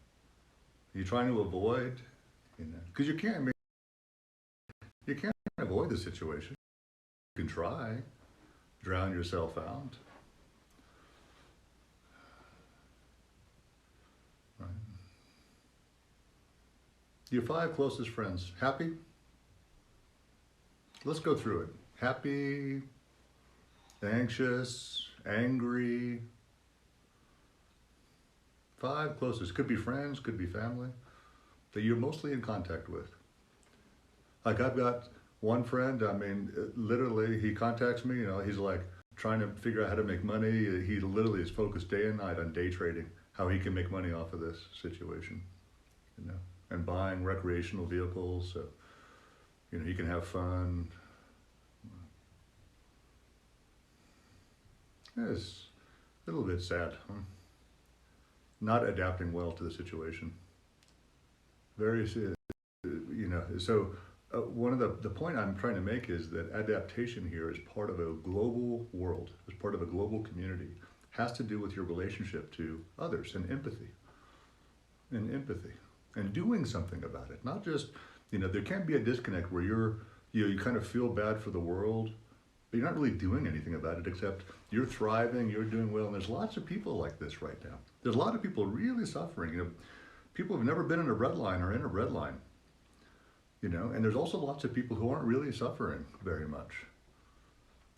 Are you trying to avoid? You know, because you can't avoid the situation. You can try, drown yourself out. Right. Your 5 closest friends, happy? Let's go through it. Happy, anxious, angry. 5 closest. Could be friends, could be family. that you're mostly in contact with. Like I've got one friend, I mean, literally he contacts me, he's like trying to figure out how to make money. He literally is focused day and night on day trading, how he can make money off of this situation, and buying recreational vehicles so, he can have fun. It's a little bit sad, huh? Not adapting well to the situation. Very, so one of the point I'm trying to make is that adaptation here is part of a global world, is part of a global community, has to do with your relationship to others and empathy, and doing something about it. Not just, there can't be a disconnect where you kind of feel bad for the world, but you're not really doing anything about it except you're thriving, you're doing well, and there's lots of people like this right now. There's a lot of people really suffering. People who've never been in a red line are in a red line. And there's also lots of people who aren't really suffering very much,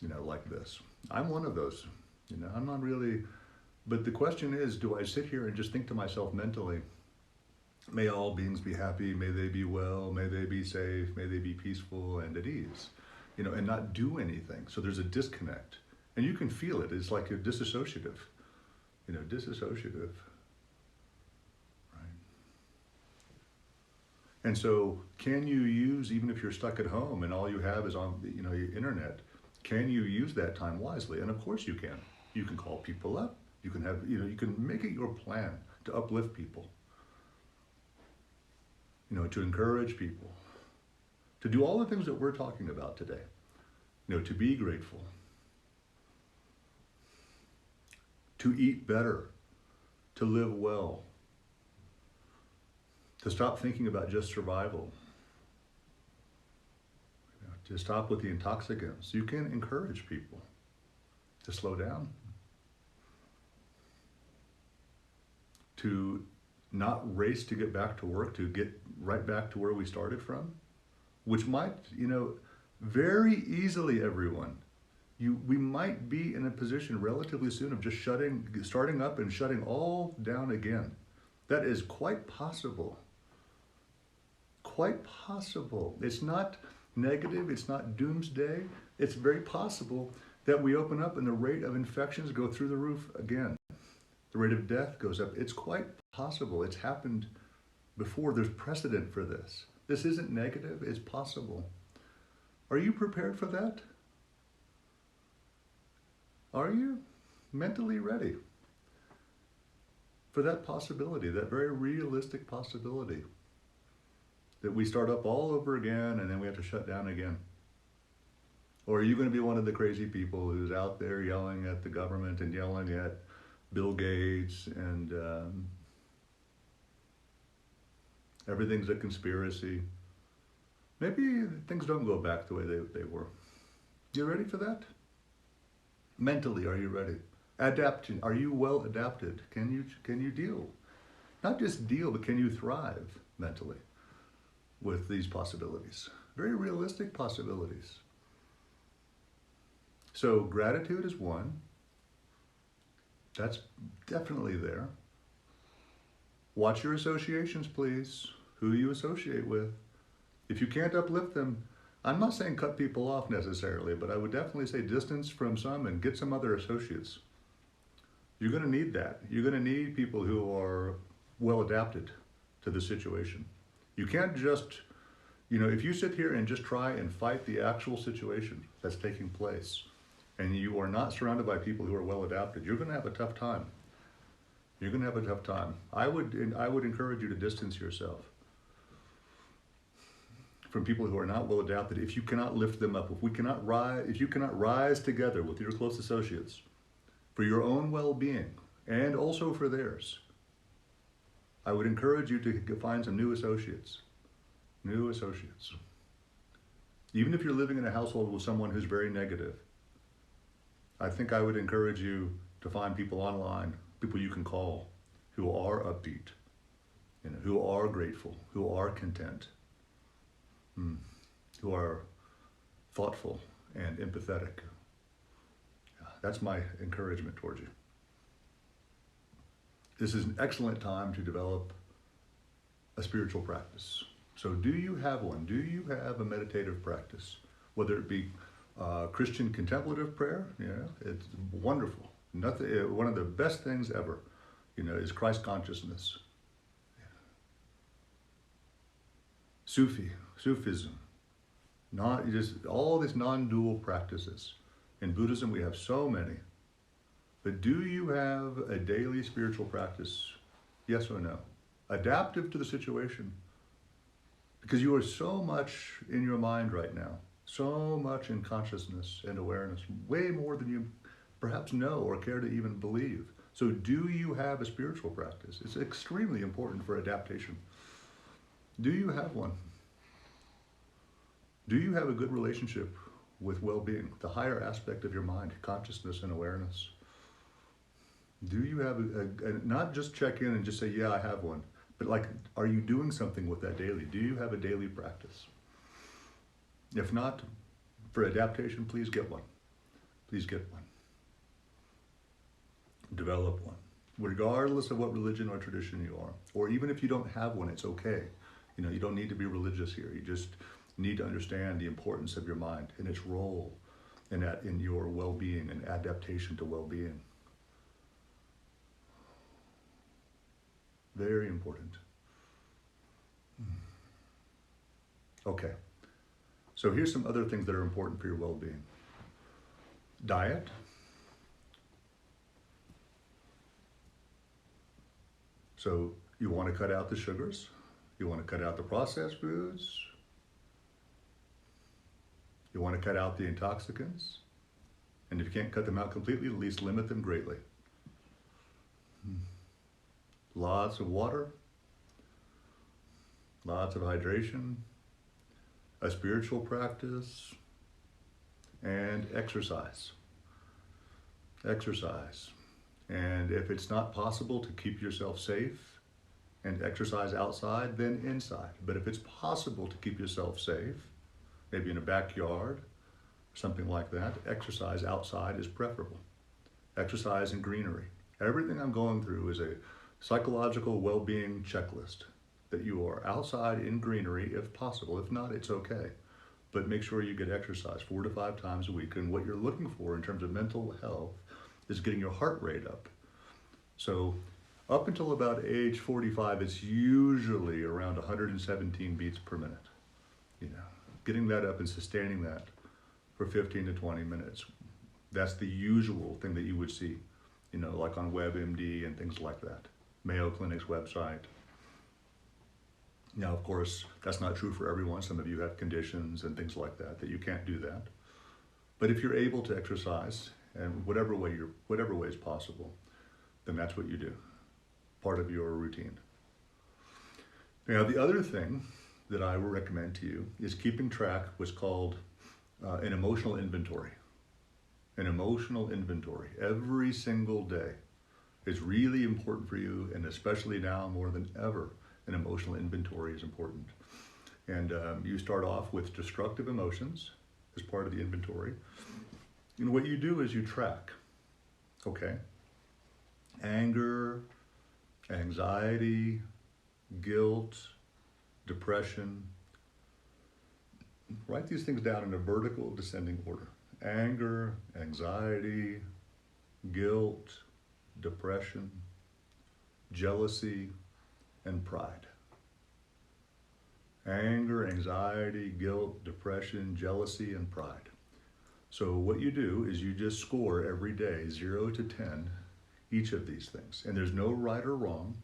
like this. I'm one of those, I'm not really, but the question is, do I sit here and just think to myself mentally, may all beings be happy, may they be well, may they be safe, may they be peaceful and at ease, and not do anything. So there's a disconnect. And you can feel it. It's like you're disassociative, disassociative. And so can you use, even if you're stuck at home and all you have is on your internet, can you use that time wisely? And of course you can. You can call people up. You can have, you can make it your plan to uplift people, to encourage people, to do all the things that we're talking about today, to be grateful, to eat better, to live well, to stop thinking about just survival, to stop with the intoxicants. You can encourage people to slow down, to not race to get back to work, to get right back to where we started from, which might, very easily, everyone, we might be in a position relatively soon of just starting up and shutting all down again. That is quite possible. Quite possible. It's not negative, it's not doomsday. It's very possible that we open up and the rate of infections go through the roof again. The rate of death goes up. It's quite possible. It's happened before. There's precedent for this. This isn't negative, it's possible. Are you prepared for that? Are you mentally ready for that possibility, that very realistic possibility? That we start up all over again and then we have to shut down again? Or are you going to be one of the crazy people who's out there yelling at the government and yelling at Bill Gates and everything's a conspiracy? Maybe things don't go back the way they were. You ready for that? Mentally, are you ready? Adapting, are you well adapted? Can you deal? Not just deal, but can you thrive mentally with these possibilities? Very realistic possibilities. So gratitude is one. That's definitely there. Watch your associations, please. Who you associate with. If you can't uplift them, I'm not saying cut people off necessarily, but I would definitely say distance from some and get some other associates. You're going to need that. You're going to need people who are well adapted to the situation. You can't just, if you sit here and just try and fight the actual situation that's taking place, and you are not surrounded by people who are well adapted, you're going to have a tough time. You're going to have a tough time. I would encourage you to distance yourself from people who are not well adapted. If you cannot lift them up, if you cannot rise together with your close associates for your own well-being and also for theirs, I would encourage you to find some new associates. New associates. Even if you're living in a household with someone who's very negative, I think I would encourage you to find people online, people you can call, who are upbeat, who are grateful, who are content, who are thoughtful and empathetic. That's my encouragement towards you. This is an excellent time to develop a spiritual practice. So do you have one? Do you have a meditative practice? Whether it be Christian contemplative prayer, it's wonderful. Nothing, one of the best things ever, is Christ consciousness. Sufism, not just all these non-dual practices. In Buddhism, we have so many. But do you have a daily spiritual practice? Yes or no? Adaptive to the situation. Because you are so much in your mind right now, so much in consciousness and awareness, way more than you perhaps know or care to even believe. So do you have a spiritual practice? It's extremely important for adaptation. Do you have one? Do you have a good relationship with well-being, the higher aspect of your mind, consciousness and awareness? Do you have not just check in and just say, yeah, I have one, but like, are you doing something with that daily? Do you have a daily practice? If not, for adaptation, please get one. Please get one. Develop one, regardless of what religion or tradition you are. Or even if you don't have one, it's okay. You don't need to be religious here. You just need to understand the importance of your mind and its role in your well-being and adaptation to well-being. Very important. Okay. So here's some other things that are important for your well-being. Diet. So you want to cut out the sugars. You want to cut out the processed foods. You want to cut out the intoxicants. And if you can't cut them out completely, at least limit them greatly. Lots of water. Lots of hydration. A spiritual practice. And exercise. Exercise. And if it's not possible to keep yourself safe and exercise outside, then inside. But if it's possible to keep yourself safe, maybe in a backyard, something like that, exercise outside is preferable. Exercise in greenery. Everything I'm going through is a psychological well-being checklist that you are outside in greenery if possible. If not, it's okay. But make sure you get exercise 4 to 5 times a week. And what you're looking for in terms of mental health is getting your heart rate up. So up until about age 45, it's usually around 117 beats per minute. Getting that up and sustaining that for 15 to 20 minutes. That's the usual thing that you would see, like on WebMD and things like that. Mayo Clinic's website. Now, of course, that's not true for everyone. Some of you have conditions and things like that you can't do that. But if you're able to exercise, and whatever way is possible, then that's what you do. Part of your routine. Now, the other thing that I will recommend to you is keeping track what's called an emotional inventory. An emotional inventory every single day is really important for you, and especially now more than ever, an emotional inventory is important. And you start off with destructive emotions as part of the inventory. And what you do is you track, okay? Anger, anxiety, guilt, depression. Write these things down in a vertical descending order. Anger, anxiety, guilt, depression, jealousy, and pride. Anger, anxiety, guilt, depression, jealousy, and pride. So what you do is you just score every day 0 to 10 each of these things. And there's no right or wrong,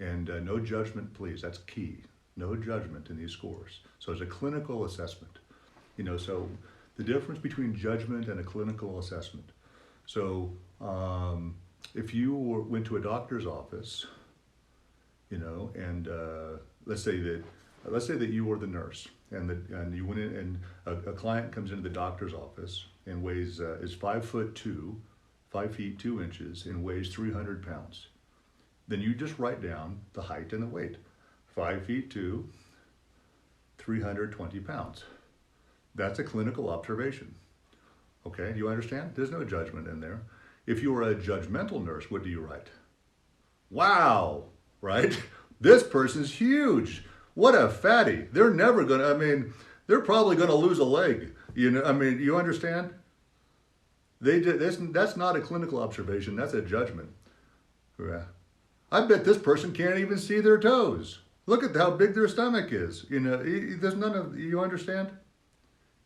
and no judgment, please. That's key. No judgment in these scores. So it's a clinical assessment. So the difference between judgment and a clinical assessment. So if you went to a doctor's office, and let's say that you were the nurse, and you went in, and a client comes into the doctor's office and weighs is 5'2", 5 feet 2 inches, and weighs 300 pounds. Then you just write down the height and the weight. 5 feet 2, 320 pounds. That's a clinical observation. Okay, do you understand? There's no judgment in there. If you were a judgmental nurse, what do you write? Wow, right? This person's huge. What a fatty. They're never going to, I mean, they're probably going to lose a leg. You know, I mean, you understand? That's not a clinical observation. That's a judgment. Yeah. I bet this person can't even see their toes. Look at how big their stomach is. You know, there's none of, you understand?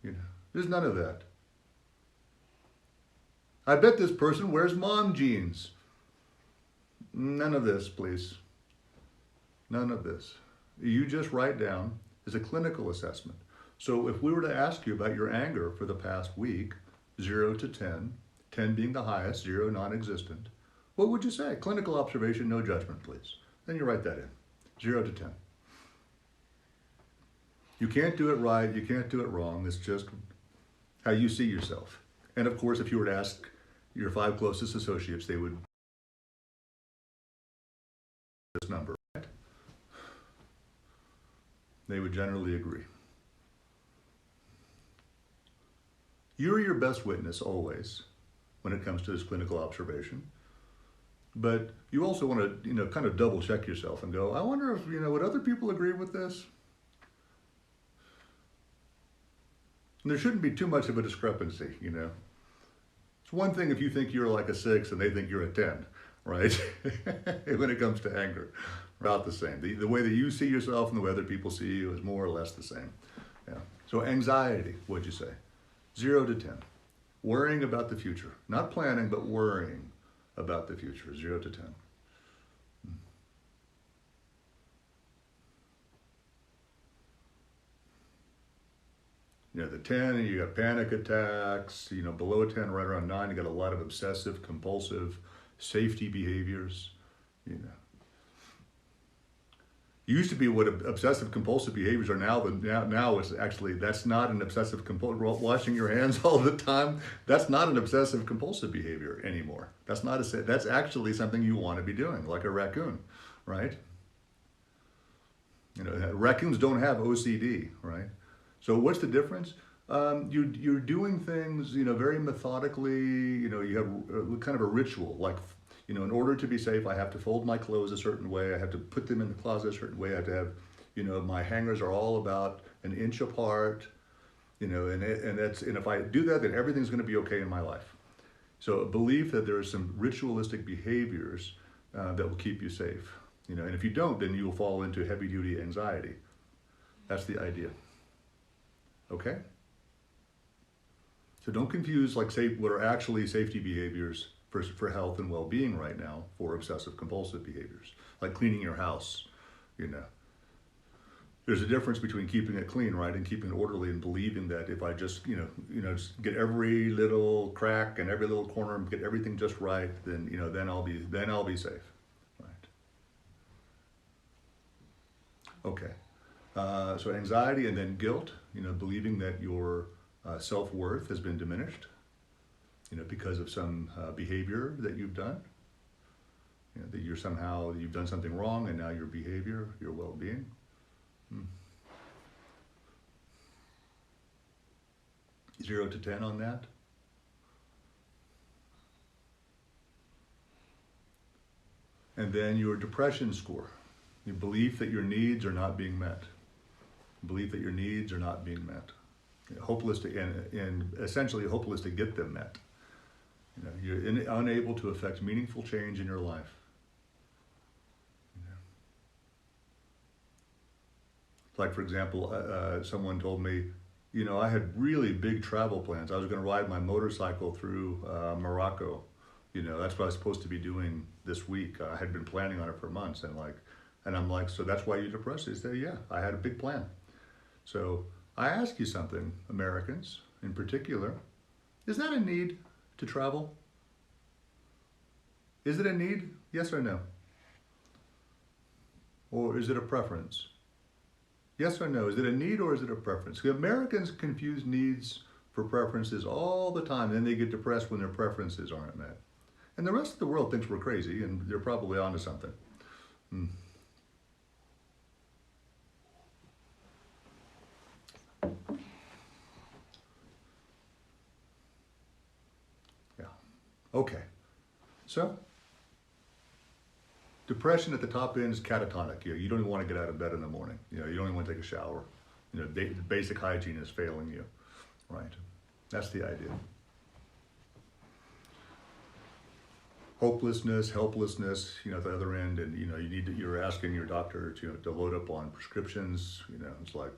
You know, there's none of that. I bet this person wears mom jeans. None of this, please. None of this. You just write down as a clinical assessment. So if we were to ask you about your anger for the past week, 0 to 10, 10 being the highest, 0 non-existent, what would you say? Clinical observation, no judgment, please. Then you write that in, 0 to 10. You can't do it right, you can't do it wrong. It's just how you see yourself. And of course, if you were to ask your 5 closest associates, they would this number, right? They would generally agree. You're your best witness always when it comes to this clinical observation. But you also want to, kind of double check yourself and go, I wonder if, would other people agree with this? And there shouldn't be too much of a discrepancy, It's one thing if you think you're like a 6 and they think you're a 10, right? When it comes to anger, about the same. The way that you see yourself and the way other people see you is more or less the same. Yeah. So anxiety, what'd you say? 0 to 10. Worrying about the future. Not planning, but worrying about the future. 0 to 10. The 10, you got panic attacks. Below a 10, right around 9, you got a lot of obsessive, compulsive, safety behaviors. Used to be what obsessive compulsive behaviors are now, but now it's actually, that's not an obsessive compulsive, washing your hands all the time, that's not an obsessive compulsive behavior anymore. That's actually something you want to be doing, like a raccoon, right? Raccoons don't have OCD, right? So what's the difference? You're doing things, very methodically, you have kind of a ritual, like, in order to be safe, I have to fold my clothes a certain way. I have to put them in the closet a certain way. I have to have, my hangers are all about an inch apart, and if I do that, then everything's going to be okay in my life. So a belief that there are some ritualistic behaviors that will keep you safe, and if you don't, then you will fall into heavy-duty anxiety. That's the idea. Okay? So don't confuse what are actually safety behaviors for health and well-being right now for obsessive compulsive behaviors, like cleaning your house. There's a difference between keeping it clean, right, and keeping it orderly and believing that if I just, just get every little crack and every little corner and get everything just right, then, then I'll be safe, right? Okay. So anxiety and then guilt, believing that your self-worth has been diminished, because of some behavior that you've done, that you've done something wrong and now your behavior, your well-being. 0 to 10 on that. And then your depression score, your belief that your needs are not being met. Belief that your needs are not being met. Hopeless to, and essentially hopeless to get them met. You're unable to affect meaningful change in your life. Like, for example, someone told me, I had really big travel plans. I was going to ride my motorcycle through Morocco. That's what I was supposed to be doing this week. I had been planning on it for months, and I'm like, so that's why you're depressed? They say, yeah, I had a big plan. So I ask you something, Americans in particular, is that a need to travel? Is it a need? Yes or no? Or is it a preference? Yes or no? Is it a need or is it a preference? Because Americans confuse needs for preferences all the time, and then they get depressed when their preferences aren't met. And the rest of the world thinks we're crazy, and they're probably onto something. Yeah. Okay. So, Depression at the top end is catatonic. You don't even want to get out of bed in the morning. You don't even want to take a shower. The basic hygiene is failing you, right? That's the idea. Hopelessness, helplessness, at the other end, and you're asking your doctor to load up on prescriptions. It's like,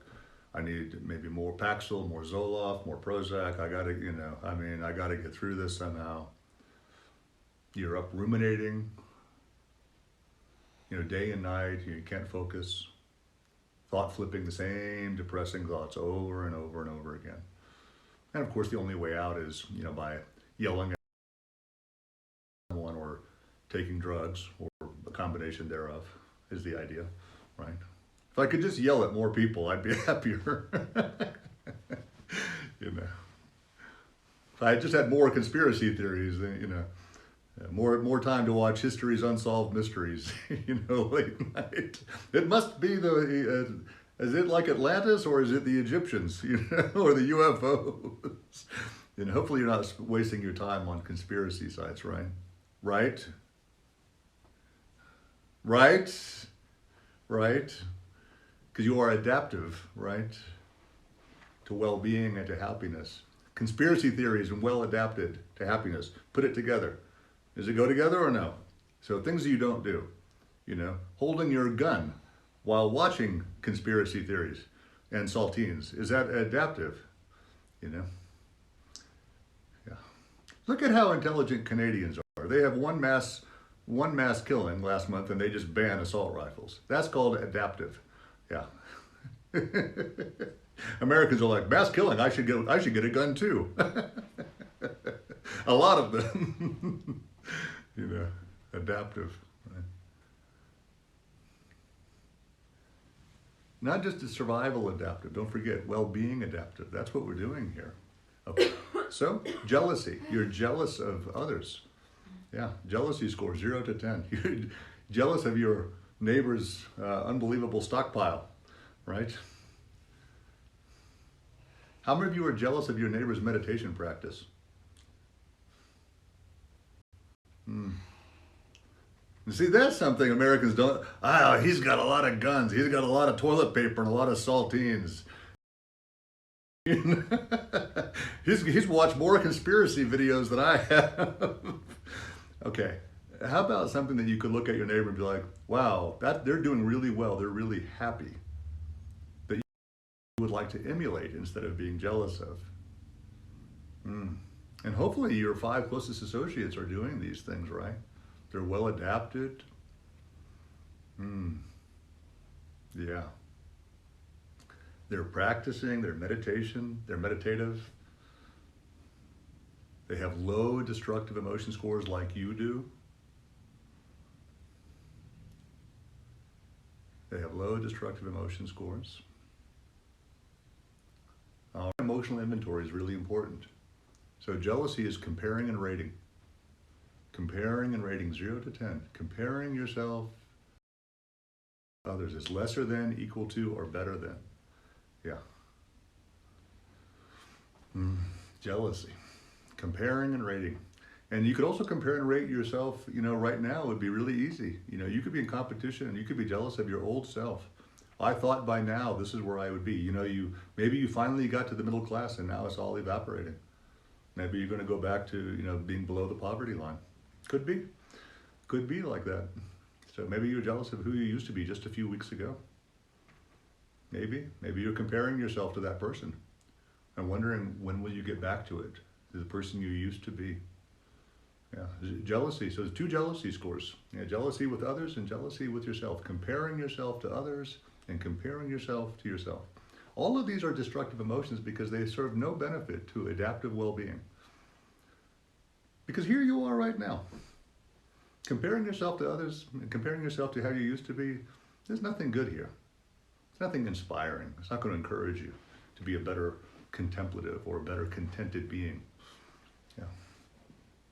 I need maybe more Paxil, more Zoloft, more Prozac. I gotta get through this somehow. You're up ruminating, day and night. You can't focus. Thought flipping the same depressing thoughts over and over and over again. And of course, the only way out is, by yelling at someone or taking drugs or a combination thereof is the idea, right? If I could just yell at more people, I'd be happier. If I just had more conspiracy theories, then, more time to watch History's Unsolved Mysteries, late night. It must be is it like Atlantis or is it the Egyptians, or the UFOs? Hopefully you're not wasting your time on conspiracy sites, right? Right? Right? Right? Because you are adaptive, right? To well-being and to happiness. Conspiracy theories and well adapted to happiness. Put it together. Does it go together or no? So things you don't do, holding your gun while watching conspiracy theories and saltines, is that adaptive? Yeah. Look at how intelligent Canadians are. They have one mass killing last month and they just ban assault rifles. That's called adaptive. Yeah. Americans are like, mass killing, I should get a gun too. A lot of them. Adaptive. Right? Not just a survival adaptive. Don't forget, well-being adaptive. That's what we're doing here. Okay. So, jealousy. You're jealous of others. Yeah, jealousy score 0 to 10. You're jealous of your neighbor's unbelievable stockpile, right? How many of you are jealous of your neighbor's meditation practice? See, that's something Americans don't. He's got a lot of guns. He's got a lot of toilet paper and a lot of saltines. He's watched more conspiracy videos than I have. Okay, how about something that you could look at your neighbor and be like, wow, they're doing really well. They're really happy. That you would like to emulate instead of being jealous of. And hopefully your 5 closest associates are doing these things, right? They're well adapted. Yeah. They're practicing their meditation, they're meditative. They have low destructive emotion scores like you do. They have low destructive emotion scores. Our emotional inventory is really important. So jealousy is comparing and rating. Comparing and rating 0 to 10. Comparing yourself to others is lesser than, equal to, or better than. Yeah. Jealousy. Comparing and rating. And you could also compare and rate yourself, right now would be really easy. You could be in competition and you could be jealous of your old self. I thought by now this is where I would be. Maybe you finally got to the middle class and now it's all evaporating. Maybe you're going to go back to, being below the poverty line. Could be like that. So maybe you're jealous of who you used to be just a few weeks ago. Maybe you're comparing yourself to that person and wondering when will you get back to it, to the person you used to be. Yeah, jealousy. So there's 2 jealousy scores. Jealousy with others and jealousy with yourself. Comparing yourself to others and comparing yourself to yourself. All of these are destructive emotions because they serve no benefit to adaptive well-being. Because here you are right now. Comparing yourself to others and comparing yourself to how you used to be, there's nothing good here. It's nothing inspiring. It's not going to encourage you to be a better contemplative or a better contented being. Yeah.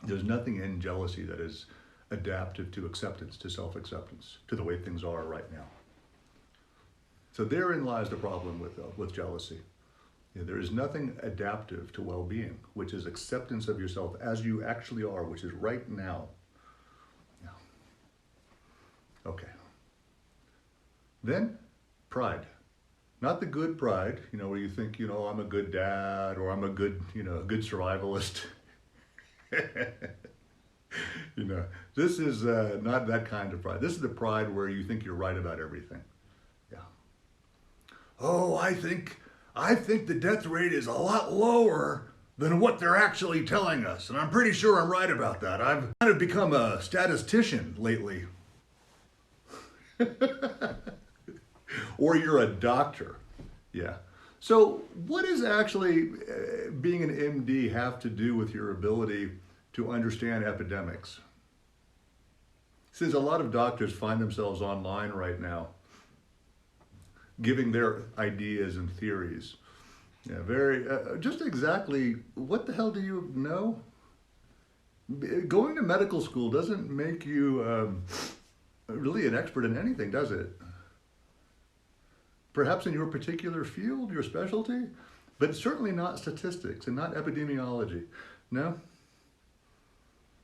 There's nothing in jealousy that is adaptive to acceptance, to self-acceptance, to the way things are right now. So therein lies the problem with jealousy. There is nothing adaptive to well-being, which is acceptance of yourself as you actually are, which is right now. Yeah. Okay. Then pride. Not the good pride, where you think, I'm a good dad or I'm a good, a good survivalist. you know, this is not that kind of pride. This is the pride where you think you're right about everything. Yeah. Oh, I think the death rate is a lot lower than what they're actually telling us, and I'm pretty sure I'm right about that. I've kind of become a statistician lately. Or you're a doctor. Yeah. So what does actually being an MD have to do with your ability to understand epidemics? Since a lot of doctors find themselves online right now, giving their ideas and theories. Yeah, very, just exactly what the hell do you know? Going to medical school doesn't make you really an expert in anything, does it? Perhaps in your particular field, your specialty, but certainly not statistics and not epidemiology. No?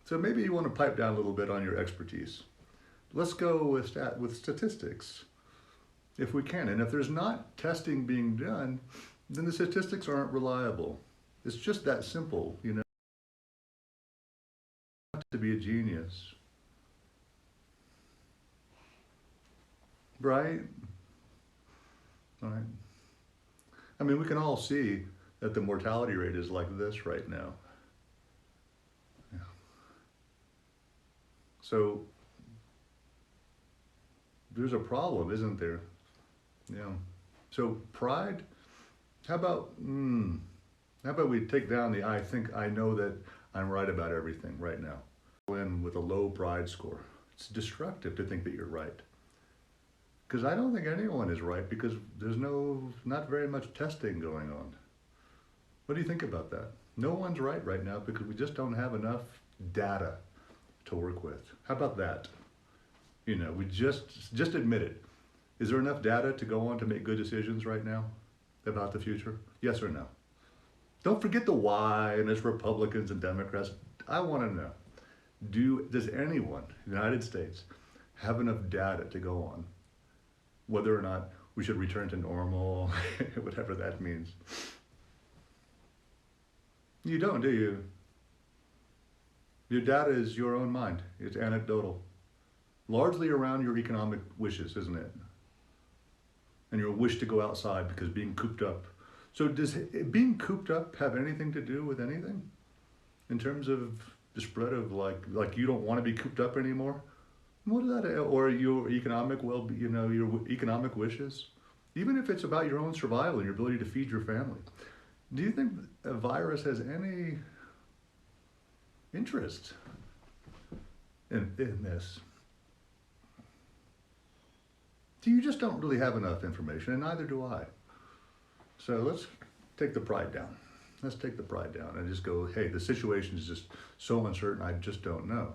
So maybe you want to pipe down a little bit on your expertise. Let's go with statistics, if we can. And if there's not testing being done, then the statistics aren't reliable. It's just that simple, to be a genius. Right? All right. I mean, we can all see that the mortality rate is like this right now. Yeah. So there's a problem, isn't there? Yeah. So pride, how about we take down the I think I know that I'm right about everything right now. Go in with a low pride score. It's destructive to think that you're right. Because I don't think anyone is right because there's not very much testing going on. What do you think about that? No one's right now because we just don't have enough data to work with. How about that? We just admit it. Is there enough data to go on to make good decisions right now about the future? Yes or no? Don't forget the why and it's Republicans and Democrats. I want to know, does anyone in the United States have enough data to go on whether or not we should return to normal, whatever that means? You don't, do you? Your data is your own mind. It's anecdotal. Largely around your economic wishes, isn't it? And your wish to go outside because being cooped up. So does being cooped up have anything to do with anything? In terms of the spread of like you don't want to be cooped up anymore? What is that? Or your economic your economic wishes? Even if it's about your own survival and your ability to feed your family. Do you think a virus has any interest in this? You just don't really have enough information, and neither do I. So let's take the pride down. Let's take the pride down and just go, hey, the situation is just so uncertain, I just don't know.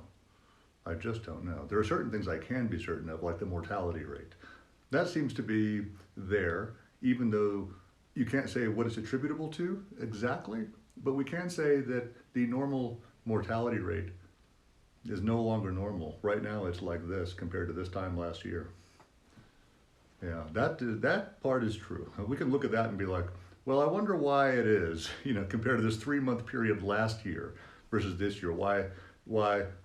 I just don't know. There are certain things I can be certain of, like the mortality rate. That seems to be there, even though you can't say what it's attributable to exactly, but we can say that the normal mortality rate is no longer normal. Right now it's like this compared to this time last year. Yeah, that part is true. We can look at that and be like, well, I wonder why it is, compared to this 3-month period last year versus this year, why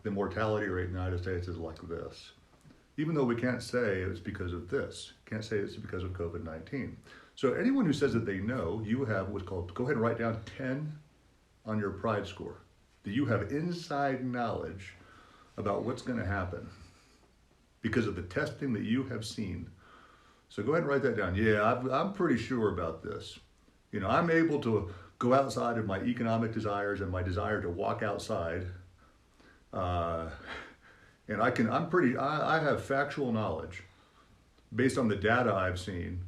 the mortality rate in the United States is like this. Even though we can't say it's because of this, can't say it's because of COVID-19. So anyone who says that they know, you have what's called, go ahead and write down 10 on your pride score. That you have inside knowledge about what's going to happen because of the testing that you have seen. So go ahead and write that down. Yeah, I'm pretty sure about this. I'm able to go outside of my economic desires and my desire to walk outside. And I have factual knowledge based on the data I've seen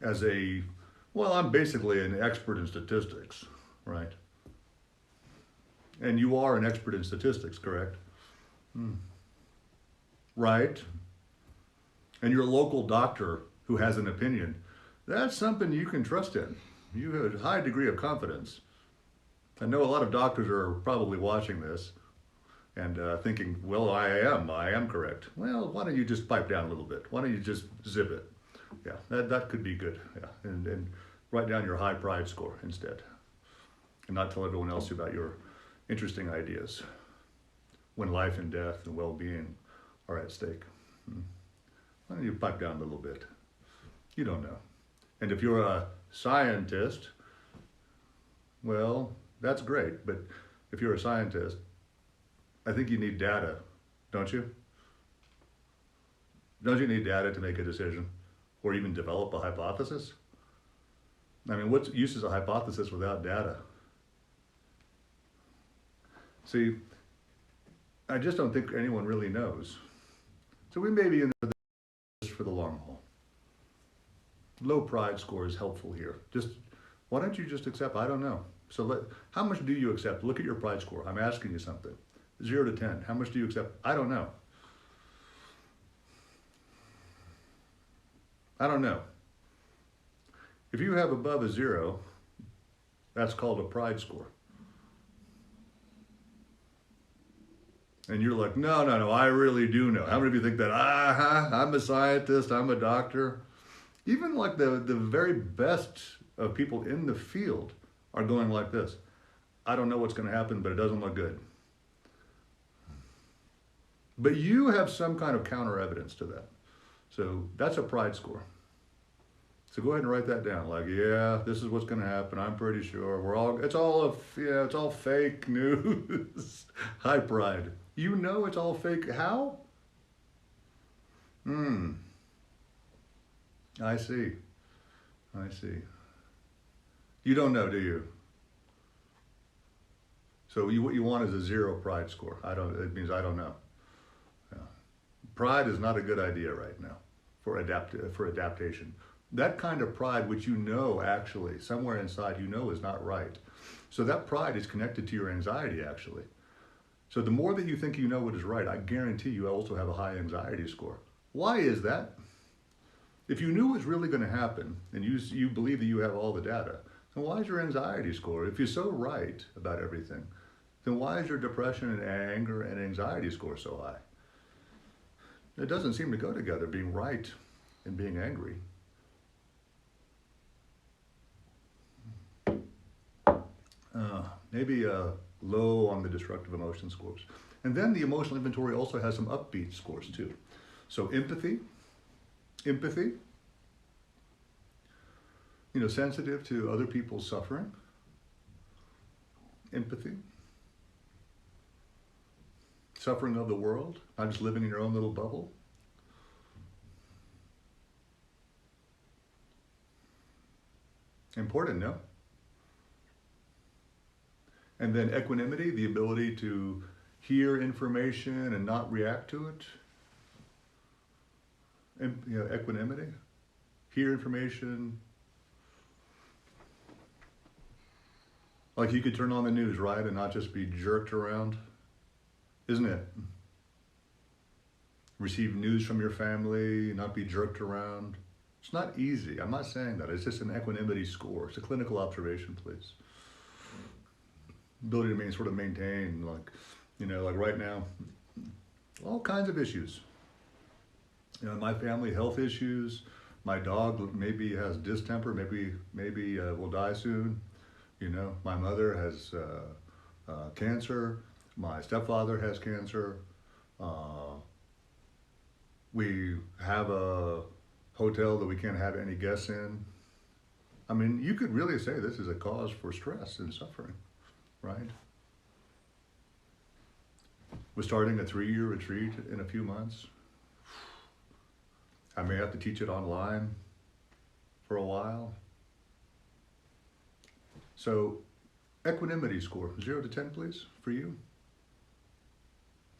I'm basically an expert in statistics, right? And you are an expert in statistics, correct? Right? And your local doctor who has an opinion, that's something you can trust in. You have a high degree of confidence. I know a lot of doctors are probably watching this. and thinking, well, I am correct. Well, why don't you just pipe down a little bit? Why don't you just zip it? Yeah, that could be good. Yeah, and write down your high pride score instead, and not tell everyone else about your interesting ideas when life and death and well-being are at stake. Why don't you pipe down a little bit? You don't know. And if you're a scientist, well, that's great. But if you're a scientist, I think you need data, don't you? Don't you need data to make a decision or even develop a hypothesis? I mean, what use is a hypothesis without data? See, I just don't think anyone really knows. So we may be in this for the long haul. Low pride score is helpful here. Just, why don't you just accept, I don't know. So how much do you accept? Look at your pride score. I'm asking you something. 0 to 10. How much do you accept? I don't know. I don't know. If you have above a 0, that's called a pride score. And you're like, no, I really do know. How many of you think that, I'm a scientist, I'm a doctor? Even like the very best of people in the field are going like this. I don't know what's going to happen, but it doesn't look good. But you have some kind of counter evidence to that. So that's a pride score. So go ahead and write that down. Like, yeah, this is what's going to happen. I'm pretty sure. It's all fake news. High pride. You know it's all fake. How? I see. You don't know, do you? So what you want is a 0 pride score. It means I don't know. Yeah. Pride is not a good idea right now for adaptation. That kind of pride, which you know actually, somewhere inside you know is not right. So that pride is connected to your anxiety actually. So the more that you think you know what is right, I guarantee you also have a high anxiety score. Why is that? If you knew what's really going to happen and you believe that you have all the data, then why is your anxiety score? If you're so right about everything, then why is your depression and anger and anxiety score so high? It doesn't seem to go together, being right and being angry. Maybe low on the destructive emotion scores. And then the emotional inventory also has some upbeat scores too. So empathy, sensitive to other people's suffering, empathy, suffering of the world, not just living in your own little bubble. Important, no? And then equanimity, the ability to hear information and not react to it. Equanimity, hear information. Like you could turn on the news, right, and not just be jerked around, isn't it? Receive news from your family, not be jerked around. It's not easy. I'm not saying that. It's just an equanimity score. It's a clinical observation, please. Ability to sort of maintain, like right now, all kinds of issues. My family, health issues. My dog maybe has distemper, maybe will die soon. My mother has cancer. My stepfather has cancer. We have a hotel that we can't have any guests in. I mean, you could really say this is a cause for stress and suffering, right? We're starting a 3-year retreat in a few months. I may have to teach it online for a while. So, equanimity score, 0 to 10, please, for you.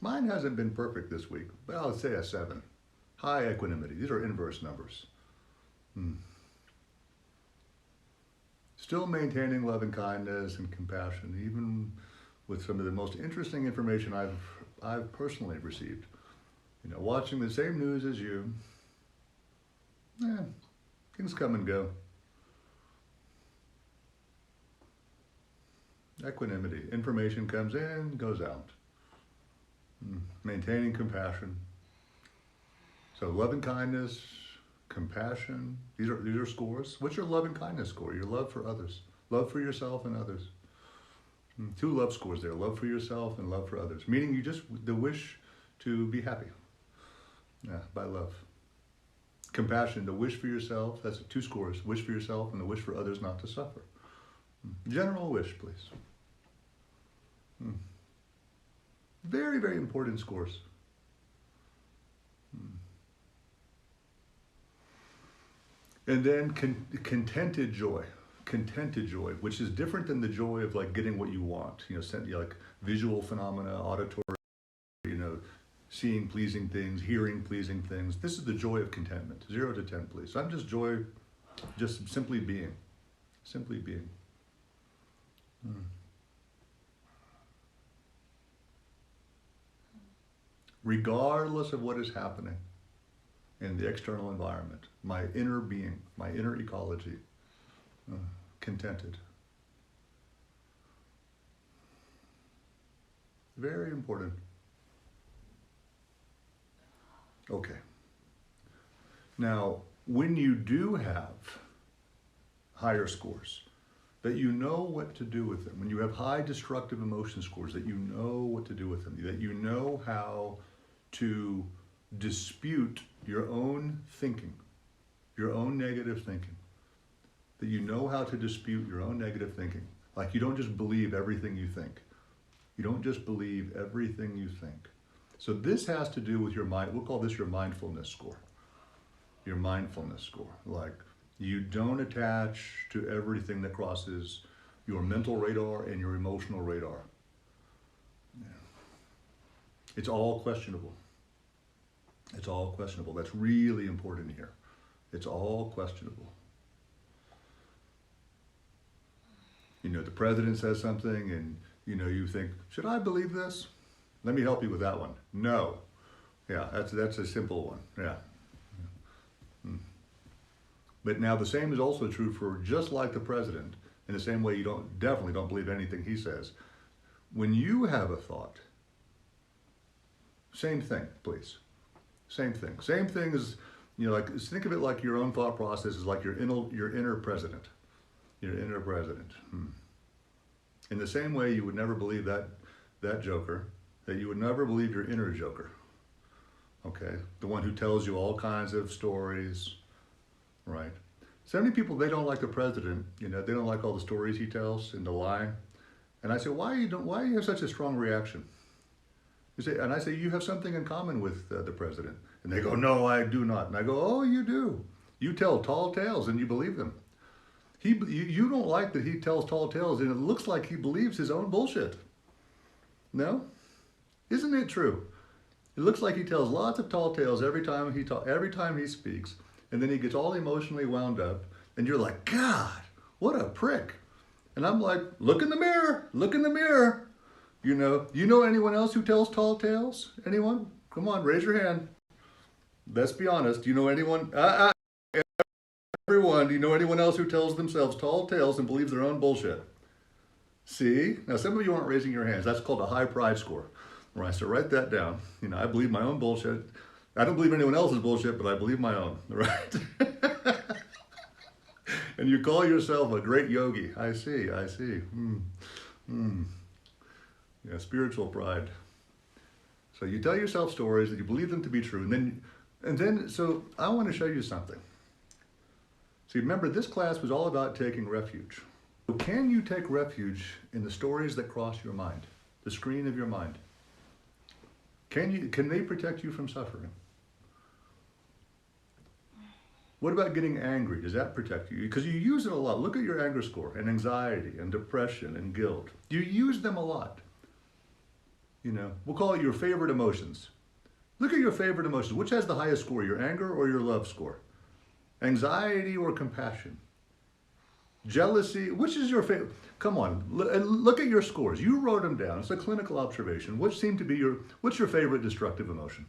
Mine hasn't been perfect this week, but I'll say a 7. High equanimity. These are inverse numbers. Still maintaining love and kindness and compassion, even with some of the most interesting information I've personally received. Watching the same news as you, things come and go. Equanimity. Information comes in, goes out. Maintaining compassion. So love and kindness, compassion, these are scores. What's your love and kindness score? Your love for others. Love for yourself and others. Two love scores there, love for yourself and love for others. Meaning you just, the wish to be happy by love. Compassion, the wish for yourself, that's two scores. Wish for yourself and the wish for others not to suffer. General wish, please. Very, very important scores. And then contented joy, which is different than the joy of like getting what you want. You know, like visual phenomena, auditory, you know, seeing pleasing things, hearing pleasing things. This is the joy of contentment. 0 to 10, please. So I'm just joy, just simply being, simply being. Regardless of what is happening in the external environment, my inner being, my inner ecology, contented. Very important. Okay. Now, when you do have higher scores, that you know what to do with them, when you have high destructive emotion scores, that you know what to do with them, that you know how to dispute your own thinking, your own negative thinking, that you know how to dispute your own negative thinking. Like you don't just believe everything you think. You don't just believe everything you think. So this has to do with your mind. We'll call this your mindfulness score. Your mindfulness score. Like you don't attach to everything that crosses your mental radar and your emotional radar. Yeah. It's all questionable. It's all questionable. That's really important here. It's all questionable. You know, the president says something and, you know, you think, should I believe this? Let me help you with that one. No. Yeah, that's a simple one. Yeah. But now the same is also true for just like the president, in the same way you definitely don't believe anything he says. When you have a thought, same thing, please. Same thing. Same thing as, you know, like think of it like your own thought process is like your inner president. Your inner president. In the same way you would never believe that joker, that you would never believe your inner joker. Okay? The one who tells you all kinds of stories, right? So many people, they don't like the president, you know, they don't like all the stories he tells and the lying. And I say, why do you have such a strong reaction? And I say, you have something in common with the president. And they go, no, I do not. And I go, oh, you do. You tell tall tales and you believe them. You don't like that he tells tall tales and it looks like he believes his own bullshit. No? Isn't it true? It looks like he tells lots of tall tales every time he speaks, and then he gets all emotionally wound up, and you're like, God, what a prick. And I'm like, look in the mirror, look in the mirror. You know anyone else who tells tall tales? Anyone? Come on, raise your hand. Let's be honest. Do you know anyone? Everyone, do you know anyone else who tells themselves tall tales and believes their own bullshit? See? Now, some of you aren't raising your hands. That's called a high pride score. Right, so write that down. You know, I believe my own bullshit. I don't believe anyone else's bullshit, but I believe my own, right? And you call yourself a great yogi. I see. Yeah, spiritual pride. So you tell yourself stories that you believe them to be true, and then so I want to show you something. See, remember, this class was all about taking refuge. So can you take refuge in the stories that cross your mind, the screen of your mind? Can they protect you from suffering? What about getting angry? Does that protect you? Because you use it a lot. Look at your anger score and anxiety and depression and guilt. You use them a lot. You know, we'll call it your favorite emotions. Look at your favorite emotions. Which has the highest score, your anger or your love score? Anxiety or compassion? Jealousy, which is your favorite? Come on, look at your scores. You wrote them down. It's a clinical observation. What's your favorite destructive emotion?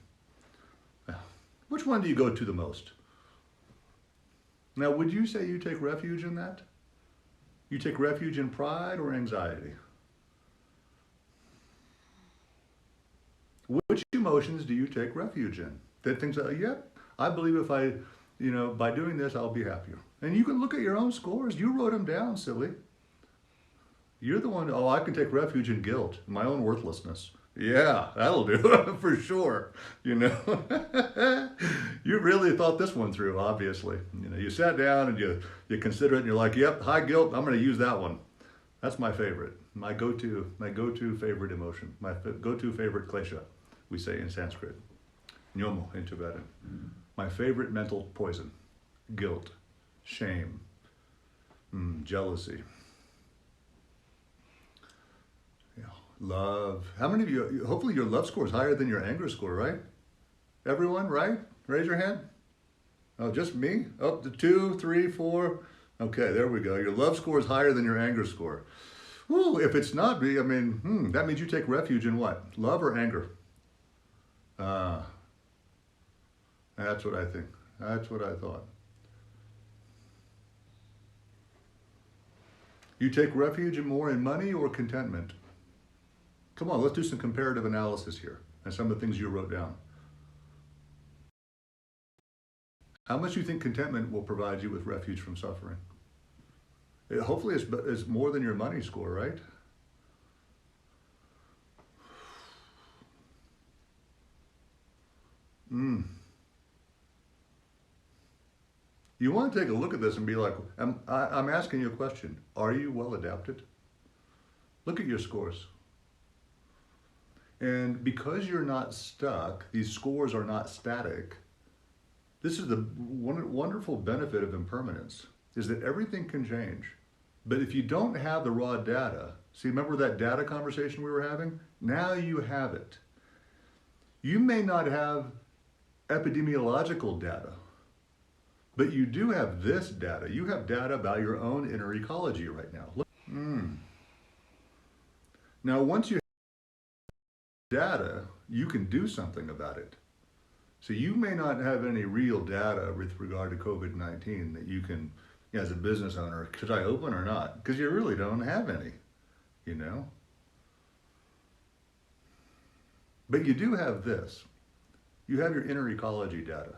Which one do you go to the most? Now, would you say you take refuge in that? You take refuge in pride or anxiety? Which emotions do you take refuge in? That things that, yep, I believe if I, by doing this, I'll be happier. And you can look at your own scores. You wrote them down, silly. You're the one, oh, I can take refuge in guilt, my own worthlessness. Yeah, that'll do for sure. You know, you really thought this one through, obviously. You sat down and you consider it and you're like, yep, high guilt, I'm going to use that one. That's my favorite, my go-to favorite emotion, my go-to favorite klesha, we say in Sanskrit, nyomo in Tibetan. My favorite mental poison, guilt, shame, jealousy. Yeah, love. How many of you, hopefully your love score is higher than your anger score, right? Everyone, right? Raise your hand. Oh, just me? Up to 2, 3, 4. Okay, there we go. Your love score is higher than your anger score. Woo, if it's not, that means you take refuge in what? Love or anger? That's what I think. That's what I thought. You take refuge more in money or contentment? Come on, let's do some comparative analysis here and some of the things you wrote down. How much do you think contentment will provide you with refuge from suffering? Hopefully it's more than your money score, right? You want to take a look at this and be like, I'm asking you a question. Are you well adapted? Look at your scores. And because you're not stuck, these scores are not static. This is the wonderful benefit of impermanence, is that everything can change. But if you don't have the raw data, see, remember that data conversation we were having? Now you have it. You may not have epidemiological data, but you do have this data. You have data about your own inner ecology right now. Look. Now, once you have data, you can do something about it. So you may not have any real data with regard to COVID-19 that you can, as a business owner, should I open or not? Because you really don't have any, you know? But you do have this. You have your inner ecology data.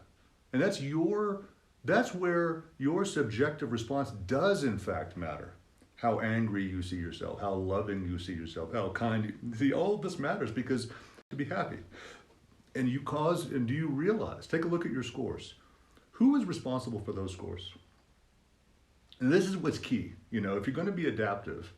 And that's where your subjective response does in fact matter. How angry you see yourself, how loving you see yourself, how kind you see, all of this matters because to be happy. And do you realize, take a look at your scores. Who is responsible for those scores? And this is what's key. If you're going to be adaptive,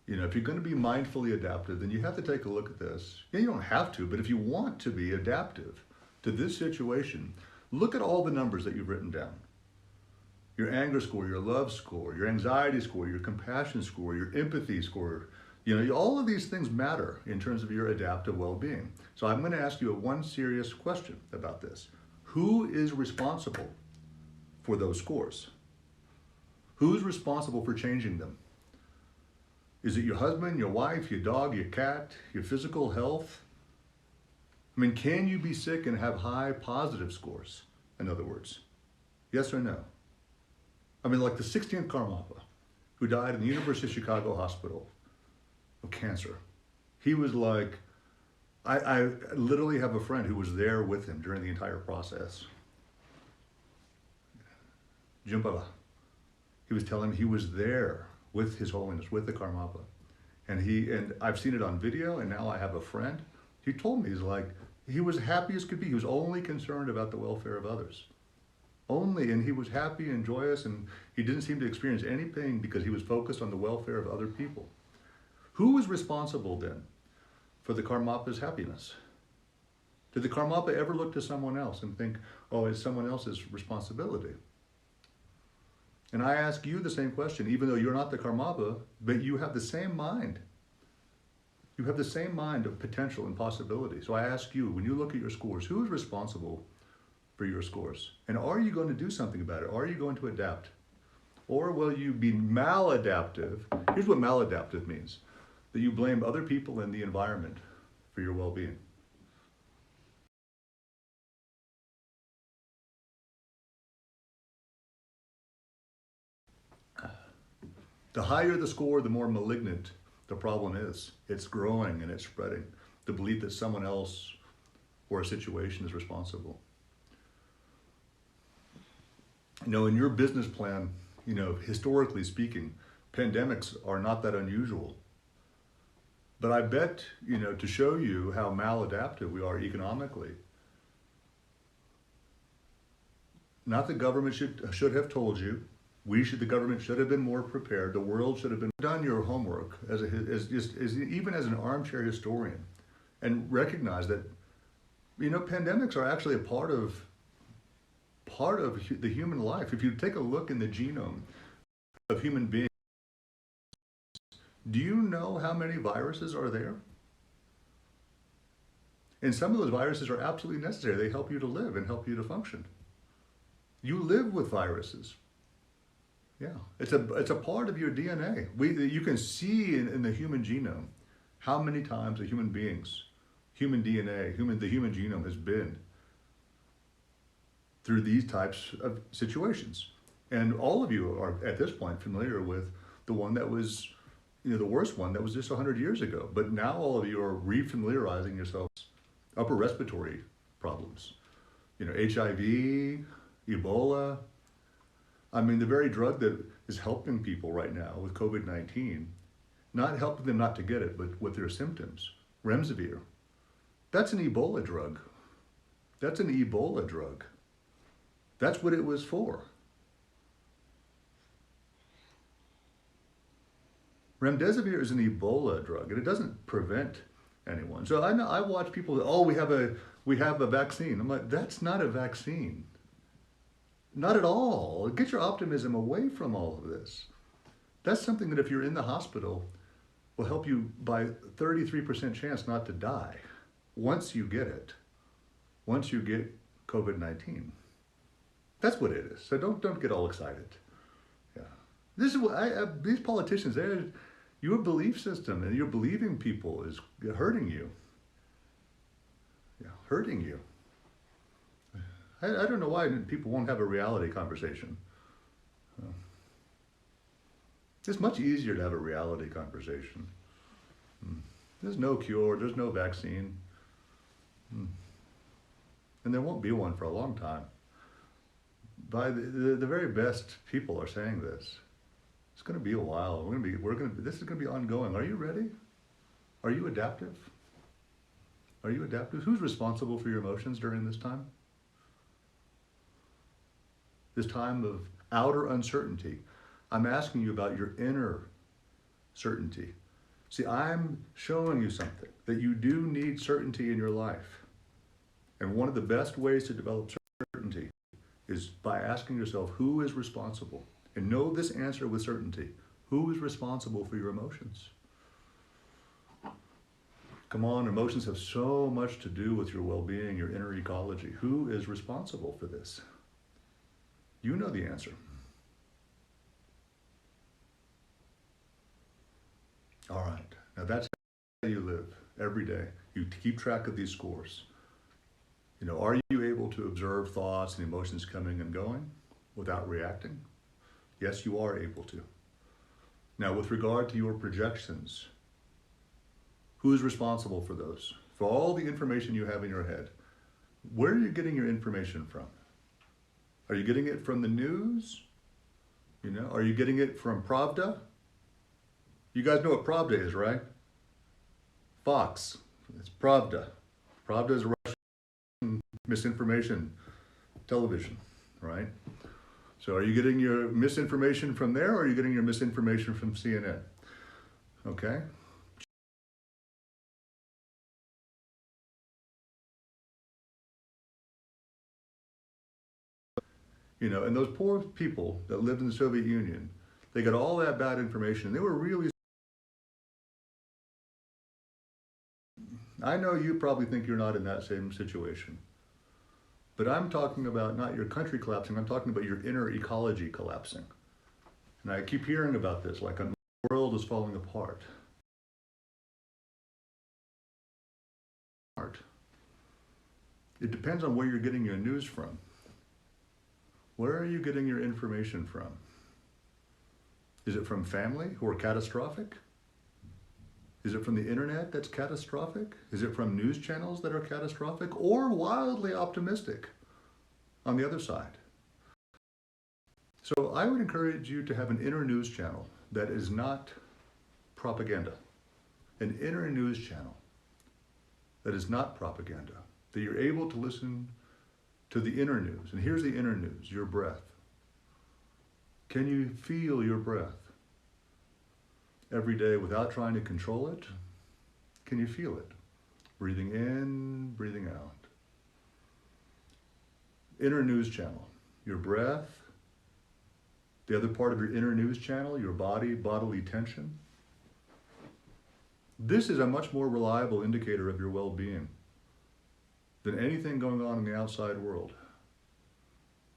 if you're going to be mindfully adaptive, then you have to take a look at this. Yeah, you don't have to, but if you want to be adaptive to this situation, look at all the numbers that you've written down. Your anger score, your love score, your anxiety score, your compassion score, your empathy score. All of these things matter in terms of your adaptive well-being. So I'm going to ask you one serious question about this. Who is responsible for those scores? Who's responsible for changing them? Is it your husband, your wife, your dog, your cat, your physical health? Can you be sick and have high positive scores, in other words? Yes or no? Like the 16th Karmapa, who died in the University of Chicago Hospital of cancer. He was like, I literally have a friend who was there with him during the entire process. Jimpala. He was telling me he was there with His Holiness, with the Karmapa. And I've seen it on video, and now I have a friend. He told me, he was happy as could be. He was only concerned about the welfare of others. And he was happy and joyous, and he didn't seem to experience any pain because he was focused on the welfare of other people. Who was responsible then for the Karmapa's happiness? Did the Karmapa ever look to someone else and think, oh, it's someone else's responsibility? And I ask you the same question, even though you're not the Karmapa, but you have the same mind. You have the same mind of potential and possibility. So I ask you, when you look at your scores, who is responsible for your scores? And are you going to do something about it? Are you going to adapt? Or will you be maladaptive? Here's what maladaptive means. That you blame other people and the environment for your well-being. The higher the score, the more malignant the problem is. It's growing and it's spreading. the belief that someone else or a situation is responsible. In your business plan, historically speaking, pandemics are not that unusual. But I bet, to show you how maladaptive we are economically, not the government should have told you. The government should have been more prepared. The world should have done your homework as even as an armchair historian, and recognize that, pandemics are actually a part of the human life. If you take a look in the genome of human beings, do you know how many viruses are there? And some of those viruses are absolutely necessary. They help you to live and help you to function. You live with viruses. Yeah, it's a part of your DNA. You can see in the human genome how many times the human DNA, the human genome has been through these types of situations. And all of you are at this point familiar with the one that was, the worst one that was just 100 years ago. But now all of you are refamiliarizing yourselves. Upper respiratory problems, HIV, Ebola. I mean, the very drug that is helping people right now with COVID-19, not helping them not to get it, but with their symptoms, remdesivir, that's an Ebola drug. That's an Ebola drug. That's what it was for. Remdesivir is an Ebola drug, and it doesn't prevent anyone. So I watch people, we have a vaccine. I'm like, that's not a vaccine. Not at all. Get your optimism away from all of this. That's something that if you're in the hospital will help you by 33% chance not to die once you get it. Once you get COVID-19. That's what it is. So don't get all excited. Yeah. This is what these politicians, your belief system and your believing people is hurting you. Yeah, hurting you. I don't know why people won't have a reality conversation. It's much easier to have a reality conversation. There's no cure, there's no vaccine. And there won't be one for a long time. By the very best people are saying this. It's going to be a while. This is going to be ongoing. Are you ready? Are you adaptive? Are you adaptive? Who's responsible for your emotions during this time? This time of outer uncertainty. I'm asking you about your inner certainty. See, I'm showing you something, that you do need certainty in your life. And one of the best ways to develop certainty is by asking yourself, who is responsible? And know this answer with certainty. Who is responsible for your emotions? Come on, emotions have so much to do with your well-being, your inner ecology. Who is responsible for this? You know the answer. All right, now that's how you live every day. You keep track of these scores. Are you able to observe thoughts and emotions coming and going without reacting? Yes, you are able to. Now, with regard to your projections, who is responsible for those? For all the information you have in your head, where are you getting your information from? Are you getting it from the news? Are you getting it from Pravda? You guys know what Pravda is, right? Fox. It's Pravda. Pravda is Russian misinformation television, right? So are you getting your misinformation from there, or are you getting your misinformation from CNN? Okay? And those poor people that lived in the Soviet Union, they got all that bad information. They were really... I know you probably think you're not in that same situation. But I'm talking about not your country collapsing, I'm talking about your inner ecology collapsing. And I keep hearing about this, like the world is falling apart. It depends on where you're getting your news from. Where are you getting your information from? Is it from family who are catastrophic? Is it from the internet that's catastrophic? Is it from news channels that are catastrophic or wildly optimistic on the other side? So I would encourage you to have an inner news channel that is not propaganda. An inner news channel that is not propaganda. That you're able to listen to the inner news. And here's the inner news, your breath. Can you feel your breath every day without trying to control it? Can you feel it? Breathing in, breathing out. Inner news channel, your breath. The other part of your inner news channel, your body, bodily tension. This is a much more reliable indicator of your well-being than anything going on in the outside world.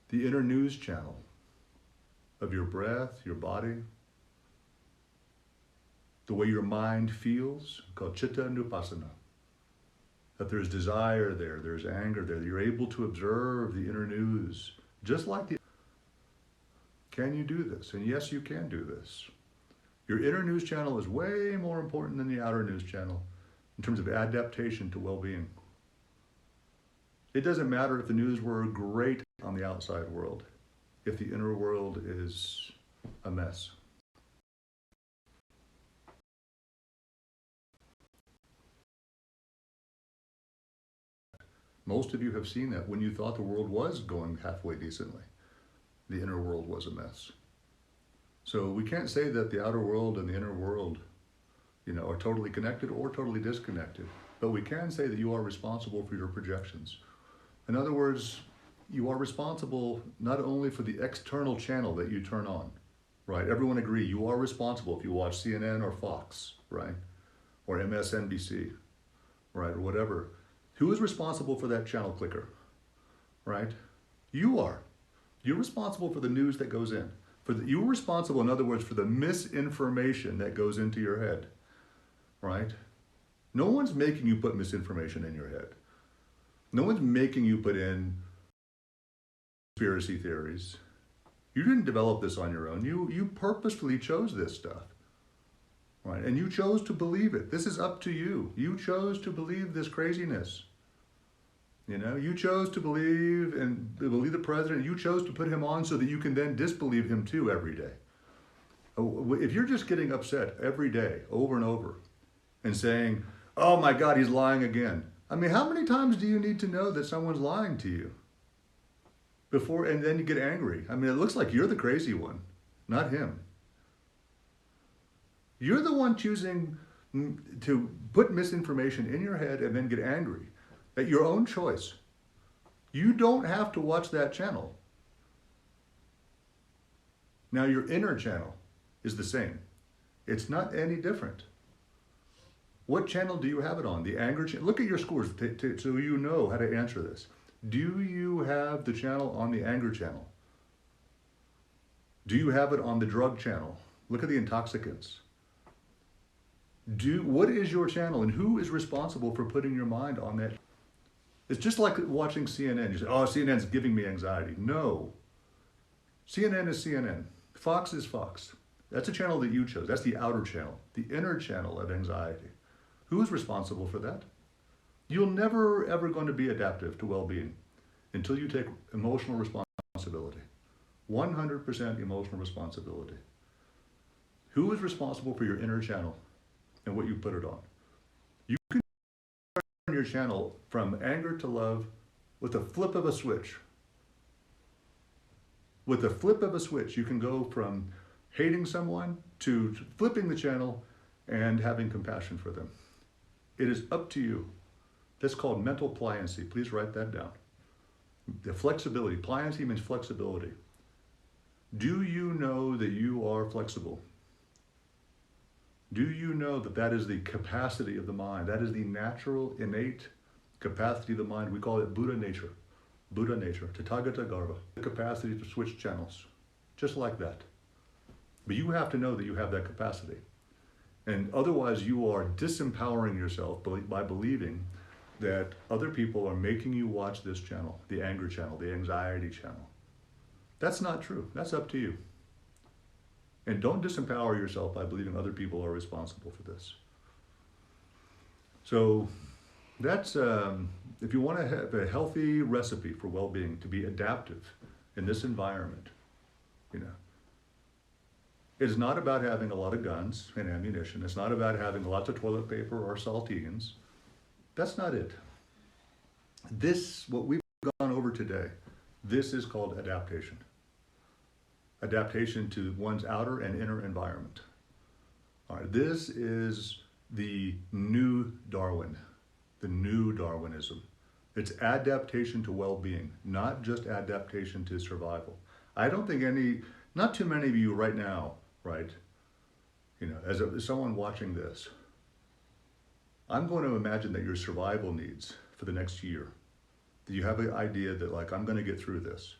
The inner news channel of your breath, your body, the way your mind feels, called chitta nupassana. That there's desire there, there's anger there, that you're able to observe the inner news, just like the... Can you do this? And yes, you can do this. Your inner news channel is way more important than the outer news channel in terms of adaptation to well-being. It doesn't matter if the news were great on the outside world, if the inner world is a mess. Most of you have seen that when you thought the world was going halfway decently, the inner world was a mess. So we can't say that the outer world and the inner world, are totally connected or totally disconnected, but we can say that you are responsible for your projections. In other words, you are responsible not only for the external channel that you turn on, right? Everyone agree, you are responsible if you watch CNN or Fox, right? Or MSNBC, right? Or whatever. Who is responsible for that channel clicker, right? You are. You're responsible for the news that goes in. You're responsible, in other words, for the misinformation that goes into your head, right? No one's making you put misinformation in your head. No one's making you put in conspiracy theories. You didn't develop this on your own. You purposefully chose this stuff, right? And you chose to believe it. This is up to you. You chose to believe this craziness. You chose to believe the president. You chose to put him on so that you can then disbelieve him too every day. If you're just getting upset every day, over and over, and saying, oh my God, he's lying again. I mean, how many times do you need to know that someone's lying to you? And then you get angry. I mean, it looks like you're the crazy one, not him. You're the one choosing to put misinformation in your head and then get angry at your own choice. You don't have to watch that channel. Now, your inner channel is the same. It's not any different. What channel do you have it on? The anger channel? Look at your scores so you know how to answer this. Do you have the channel on the anger channel? Do you have it on the drug channel? Look at the intoxicants. What is your channel and who is responsible for putting your mind on that? It's just like watching CNN. You say, oh, CNN's giving me anxiety. No. CNN is CNN. Fox is Fox. That's a channel that you chose. That's the outer channel, the inner channel of anxiety. Who is responsible for that? You'll never, ever going to be adaptive to well-being until you take emotional responsibility. 100% emotional responsibility. Who is responsible for your inner channel and what you put it on? You can turn your channel from anger to love with a flip of a switch. With a flip of a switch, you can go from hating someone to flipping the channel and having compassion for them. It is up to you. That's called mental pliancy. Please write that down. The flexibility. Pliancy means flexibility. Do you know that you are flexible? Do you know that that is the capacity of the mind? That is the natural, innate capacity of the mind. We call it Buddha nature. Buddha nature. Tathagata Garva. The capacity to switch channels. Just like that. But you have to know that you have that capacity. And otherwise you are disempowering yourself by believing that other people are making you watch this channel, the anger channel, the anxiety channel. That's not true. That's up to you. And don't disempower yourself by believing other people are responsible for this. So that's, if you want to have a healthy recipe for well-being, to be adaptive in this environment, you know, it's not about having a lot of guns and ammunition. It's not about having lots of toilet paper or saltines. That's not it. This, what we've gone over today, this is called adaptation. Adaptation to one's outer and inner environment. All right, this is the new Darwin, the new Darwinism. It's adaptation to well-being, not just adaptation to survival. I don't think not too many of you right now, right, you know, as someone watching this, I'm going to imagine that your survival needs for the next year, that you have an idea that like, I'm going to get through this.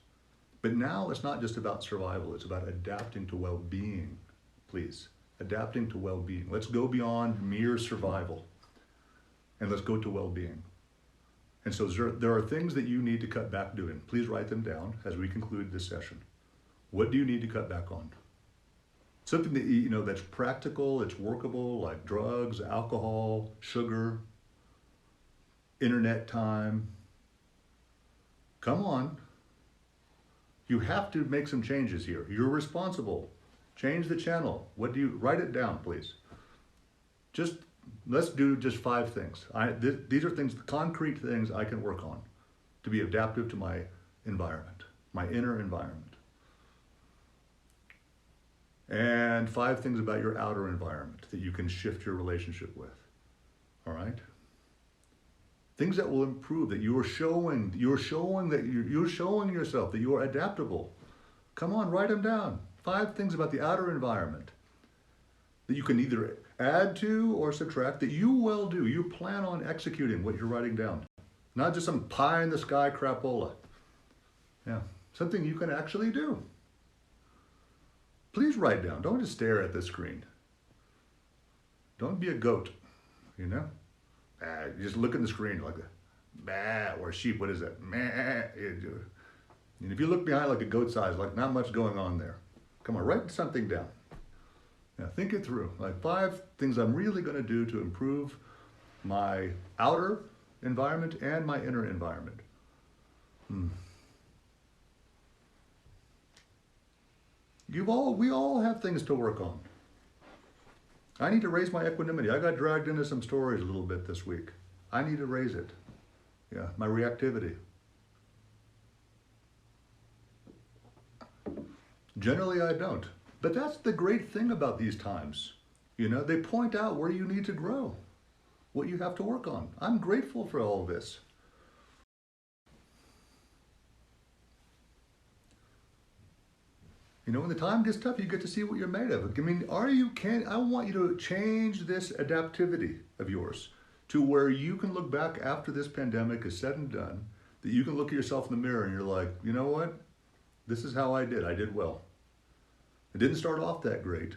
But now it's not just about survival, it's about adapting to well-being, please. Adapting to well-being. Let's go beyond mere survival and let's go to well-being. And so there are things that you need to cut back doing. Please write them down as we conclude this session. What do you need to cut back on? Something that, you know, that's practical, it's workable, like drugs, alcohol, sugar, internet time. Come on. You have to make some changes here. You're responsible. Change the channel. Write it down, please. Let's do just 5 things. These are things, concrete things I can work on to be adaptive to my environment, my inner environment. And 5 things about your outer environment that you can shift your relationship with. All right? Things that will improve, that you're showing yourself that you are adaptable. Come on, write them down. 5 things about the outer environment that you can either add to or subtract, that you will do. You plan on executing what you're writing down. Not just some pie in the sky crapola. Yeah, something you can actually do. Please write down. Don't just stare at the screen. Don't be a goat, you know? You just look at the screen like or a sheep, what is that? And if you look behind like a goat's eyes, like not much going on there. Come on, write something down. Now think it through. Like 5 things I'm really going to do to improve my outer environment and my inner environment. We all have things to work on. I need to raise my equanimity. I got dragged into some stories a little bit this week. I need to raise it. Yeah, my reactivity. Generally, I don't. But that's the great thing about these times. You know, they point out where you need to grow, what you have to work on. I'm grateful for all of this. You know, when the time gets tough, you get to see what you're made of. I mean, I want you to change this adaptivity of yours to where you can look back after this pandemic is said and done, that you can look at yourself in the mirror and you're like, you know what? This is how I did. I did well. It didn't start off that great,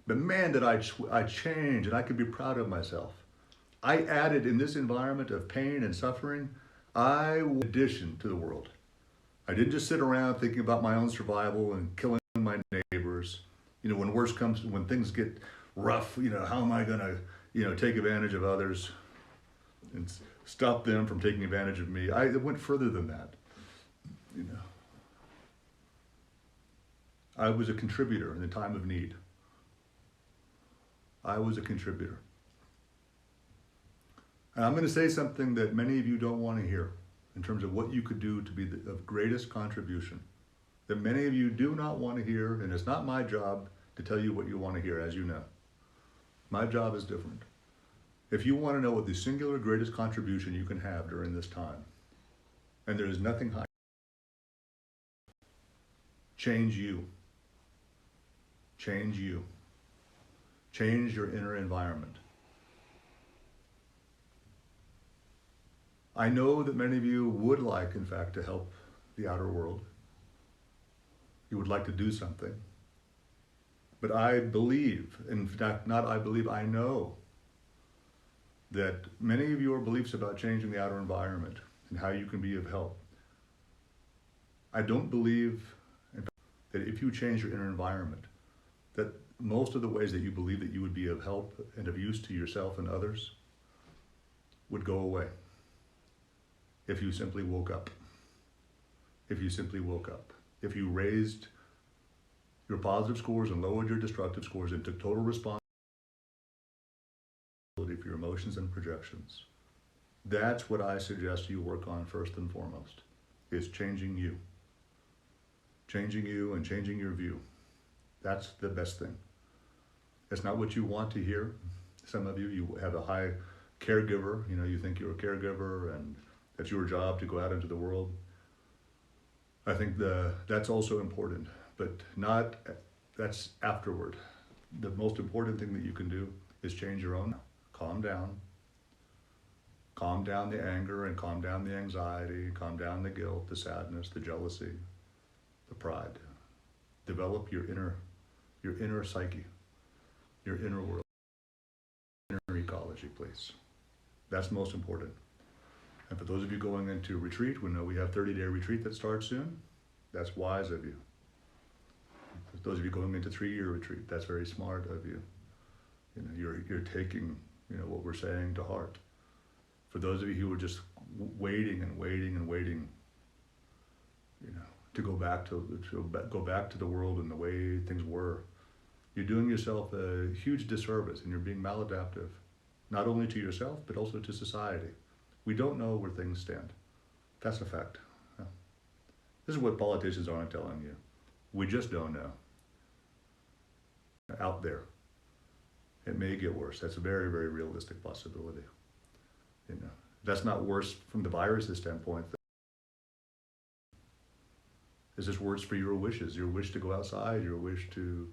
but man, did I change, and I could be proud of myself. I added in this environment of pain and suffering, I was an addition to the world. I didn't just sit around thinking about my own survival and killing my neighbors. You know, when things get rough, you know, how am I gonna, you know, take advantage of others and stop them from taking advantage of me? It went further than that, you know. I was a contributor in the time of need. I was a contributor. And I'm going to say something that many of you don't want to hear in terms of what you could do to be of greatest contribution. That many of you do not want to hear, and it's not my job to tell you what you want to hear, as you know. My job is different. If you want to know what the singular greatest contribution you can have during this time, and there is nothing higher, change you. Change you. Change your inner environment. I know that many of you would like, in fact, to help the outer world. You would like to do something. But I believe, in fact, not I believe, I know that many of your beliefs about changing the outer environment and how you can be of help. I don't believe that if you change your inner environment, that most of the ways that you believe that you would be of help and of use to yourself and others, would go away if you simply woke up. If you simply woke up. If you raised your positive scores and lowered your destructive scores and took total responsibility for your emotions and projections. That's what I suggest you work on first and foremost, is changing you. Changing you and changing your view. That's the best thing. It's not what you want to hear. Some of you have a high caregiver, you think you're a caregiver and that's your job to go out into the world. I think that's also important, but that's afterward. The most important thing that you can do is change your own. Calm down. Calm down the anger and calm down the anxiety, calm down the guilt, the sadness, the jealousy, the pride. Develop your inner psyche, your inner world, inner ecology, please. That's most important. And for those of you going into retreat, we know we have 30-day retreat that starts soon. That's wise of you. For those of you going into 3-year retreat, that's very smart of you. You're taking what we're saying to heart. For those of you who are just waiting and waiting and waiting, to go back to the world and the way things were, you're doing yourself a huge disservice and you're being maladaptive, not only to yourself but also to society. We don't know where things stand. That's a fact. This is what politicians aren't telling you. We just don't know. Out there, it may get worse. That's a very, very realistic possibility. That's not worse from the virus's standpoint. It's just worse for your wishes, your wish to go outside, your wish to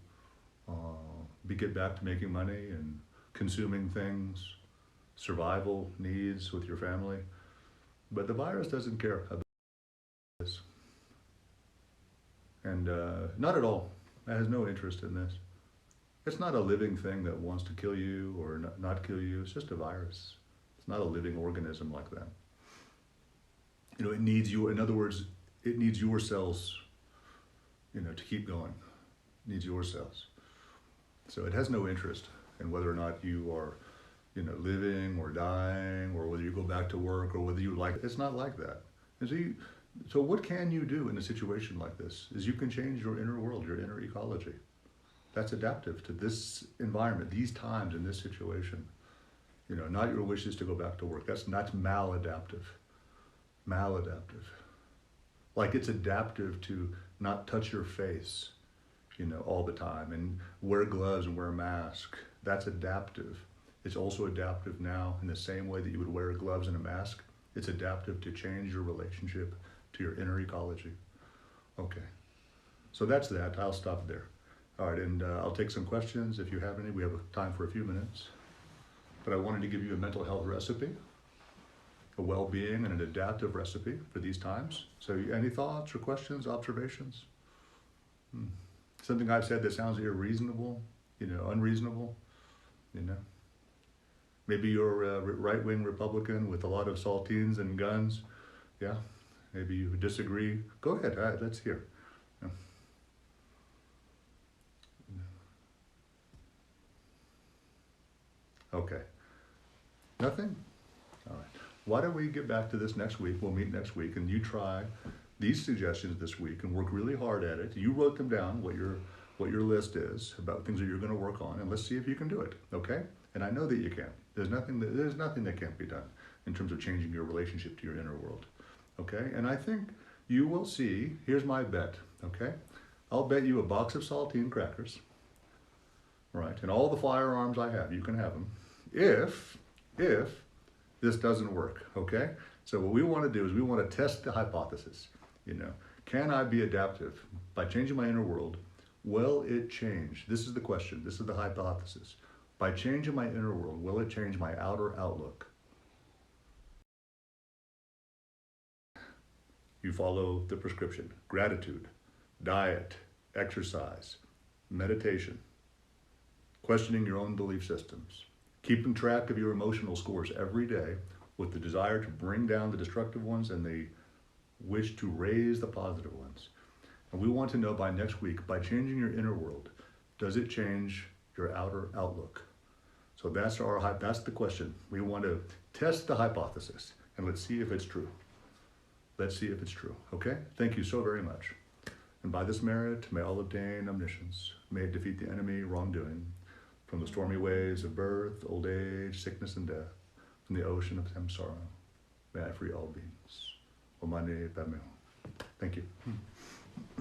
get back to making money and consuming things, survival needs with your family. But the virus doesn't care about this. And not at all. It has no interest in this. It's not a living thing that wants to kill you or not kill you. It's just a virus. It's not a living organism like that. It needs you. In other words, it needs your cells, to keep going. It needs your cells. So it has no interest in whether or not you are, living or dying, or whether you go back to work, or whether you like it. It's not like that. And so what can you do in a situation like this? Is you can change your inner world, your inner ecology. That's adaptive to this environment, these times, in this situation. Not your wishes to go back to work. That's maladaptive. Maladaptive. Like it's adaptive to not touch your face, all the time and wear gloves and wear a mask. That's adaptive. It's also adaptive now in the same way that you would wear gloves and a mask. It's adaptive to change your relationship to your inner ecology. Okay, so that's that. I'll stop there. All right, and I'll take some questions if you have any. We have time for a few minutes. But I wanted to give you a mental health recipe, a well-being and an adaptive recipe for these times. So any thoughts or questions, observations? Something I've said that sounds irreasonable, unreasonable, Maybe you're a right-wing Republican with a lot of saltines and guns. Yeah, maybe you disagree. Go ahead, all right, let's hear. Yeah. Okay, nothing? All right. Why don't we get back to this next week? We'll meet next week, and you try these suggestions this week and work really hard at it. You wrote them down, what your list is about things that you're going to work on, and let's see if you can do it. Okay? And I know that you can. There's nothing that can't be done in terms of changing your relationship to your inner world. Okay? And I think you will see. Here's my bet. Okay? I'll bet you a box of saltine crackers. Right? And all the firearms I have, you can have them. If this doesn't work, okay? So what we want to do is we want to test the hypothesis. Can I be adaptive? By changing my inner world, will it change? This is the question. This is the hypothesis. By changing my inner world, will it change my outer outlook? You follow the prescription. Gratitude, diet, exercise, meditation, questioning your own belief systems, keeping track of your emotional scores every day with the desire to bring down the destructive ones and the wish to raise the positive ones. And we want to know by next week, by changing your inner world, does it change your outer outlook? So that's the question. We want to test the hypothesis and let's see if it's true. Let's see if it's true. Okay? Thank you so very much. And by this merit, may all obtain omniscience. May it defeat the enemy, wrongdoing, from the stormy waves of birth, old age, sickness, and death, from the ocean of samsara. May I free all beings. Om Mani Padme Hum. Thank you.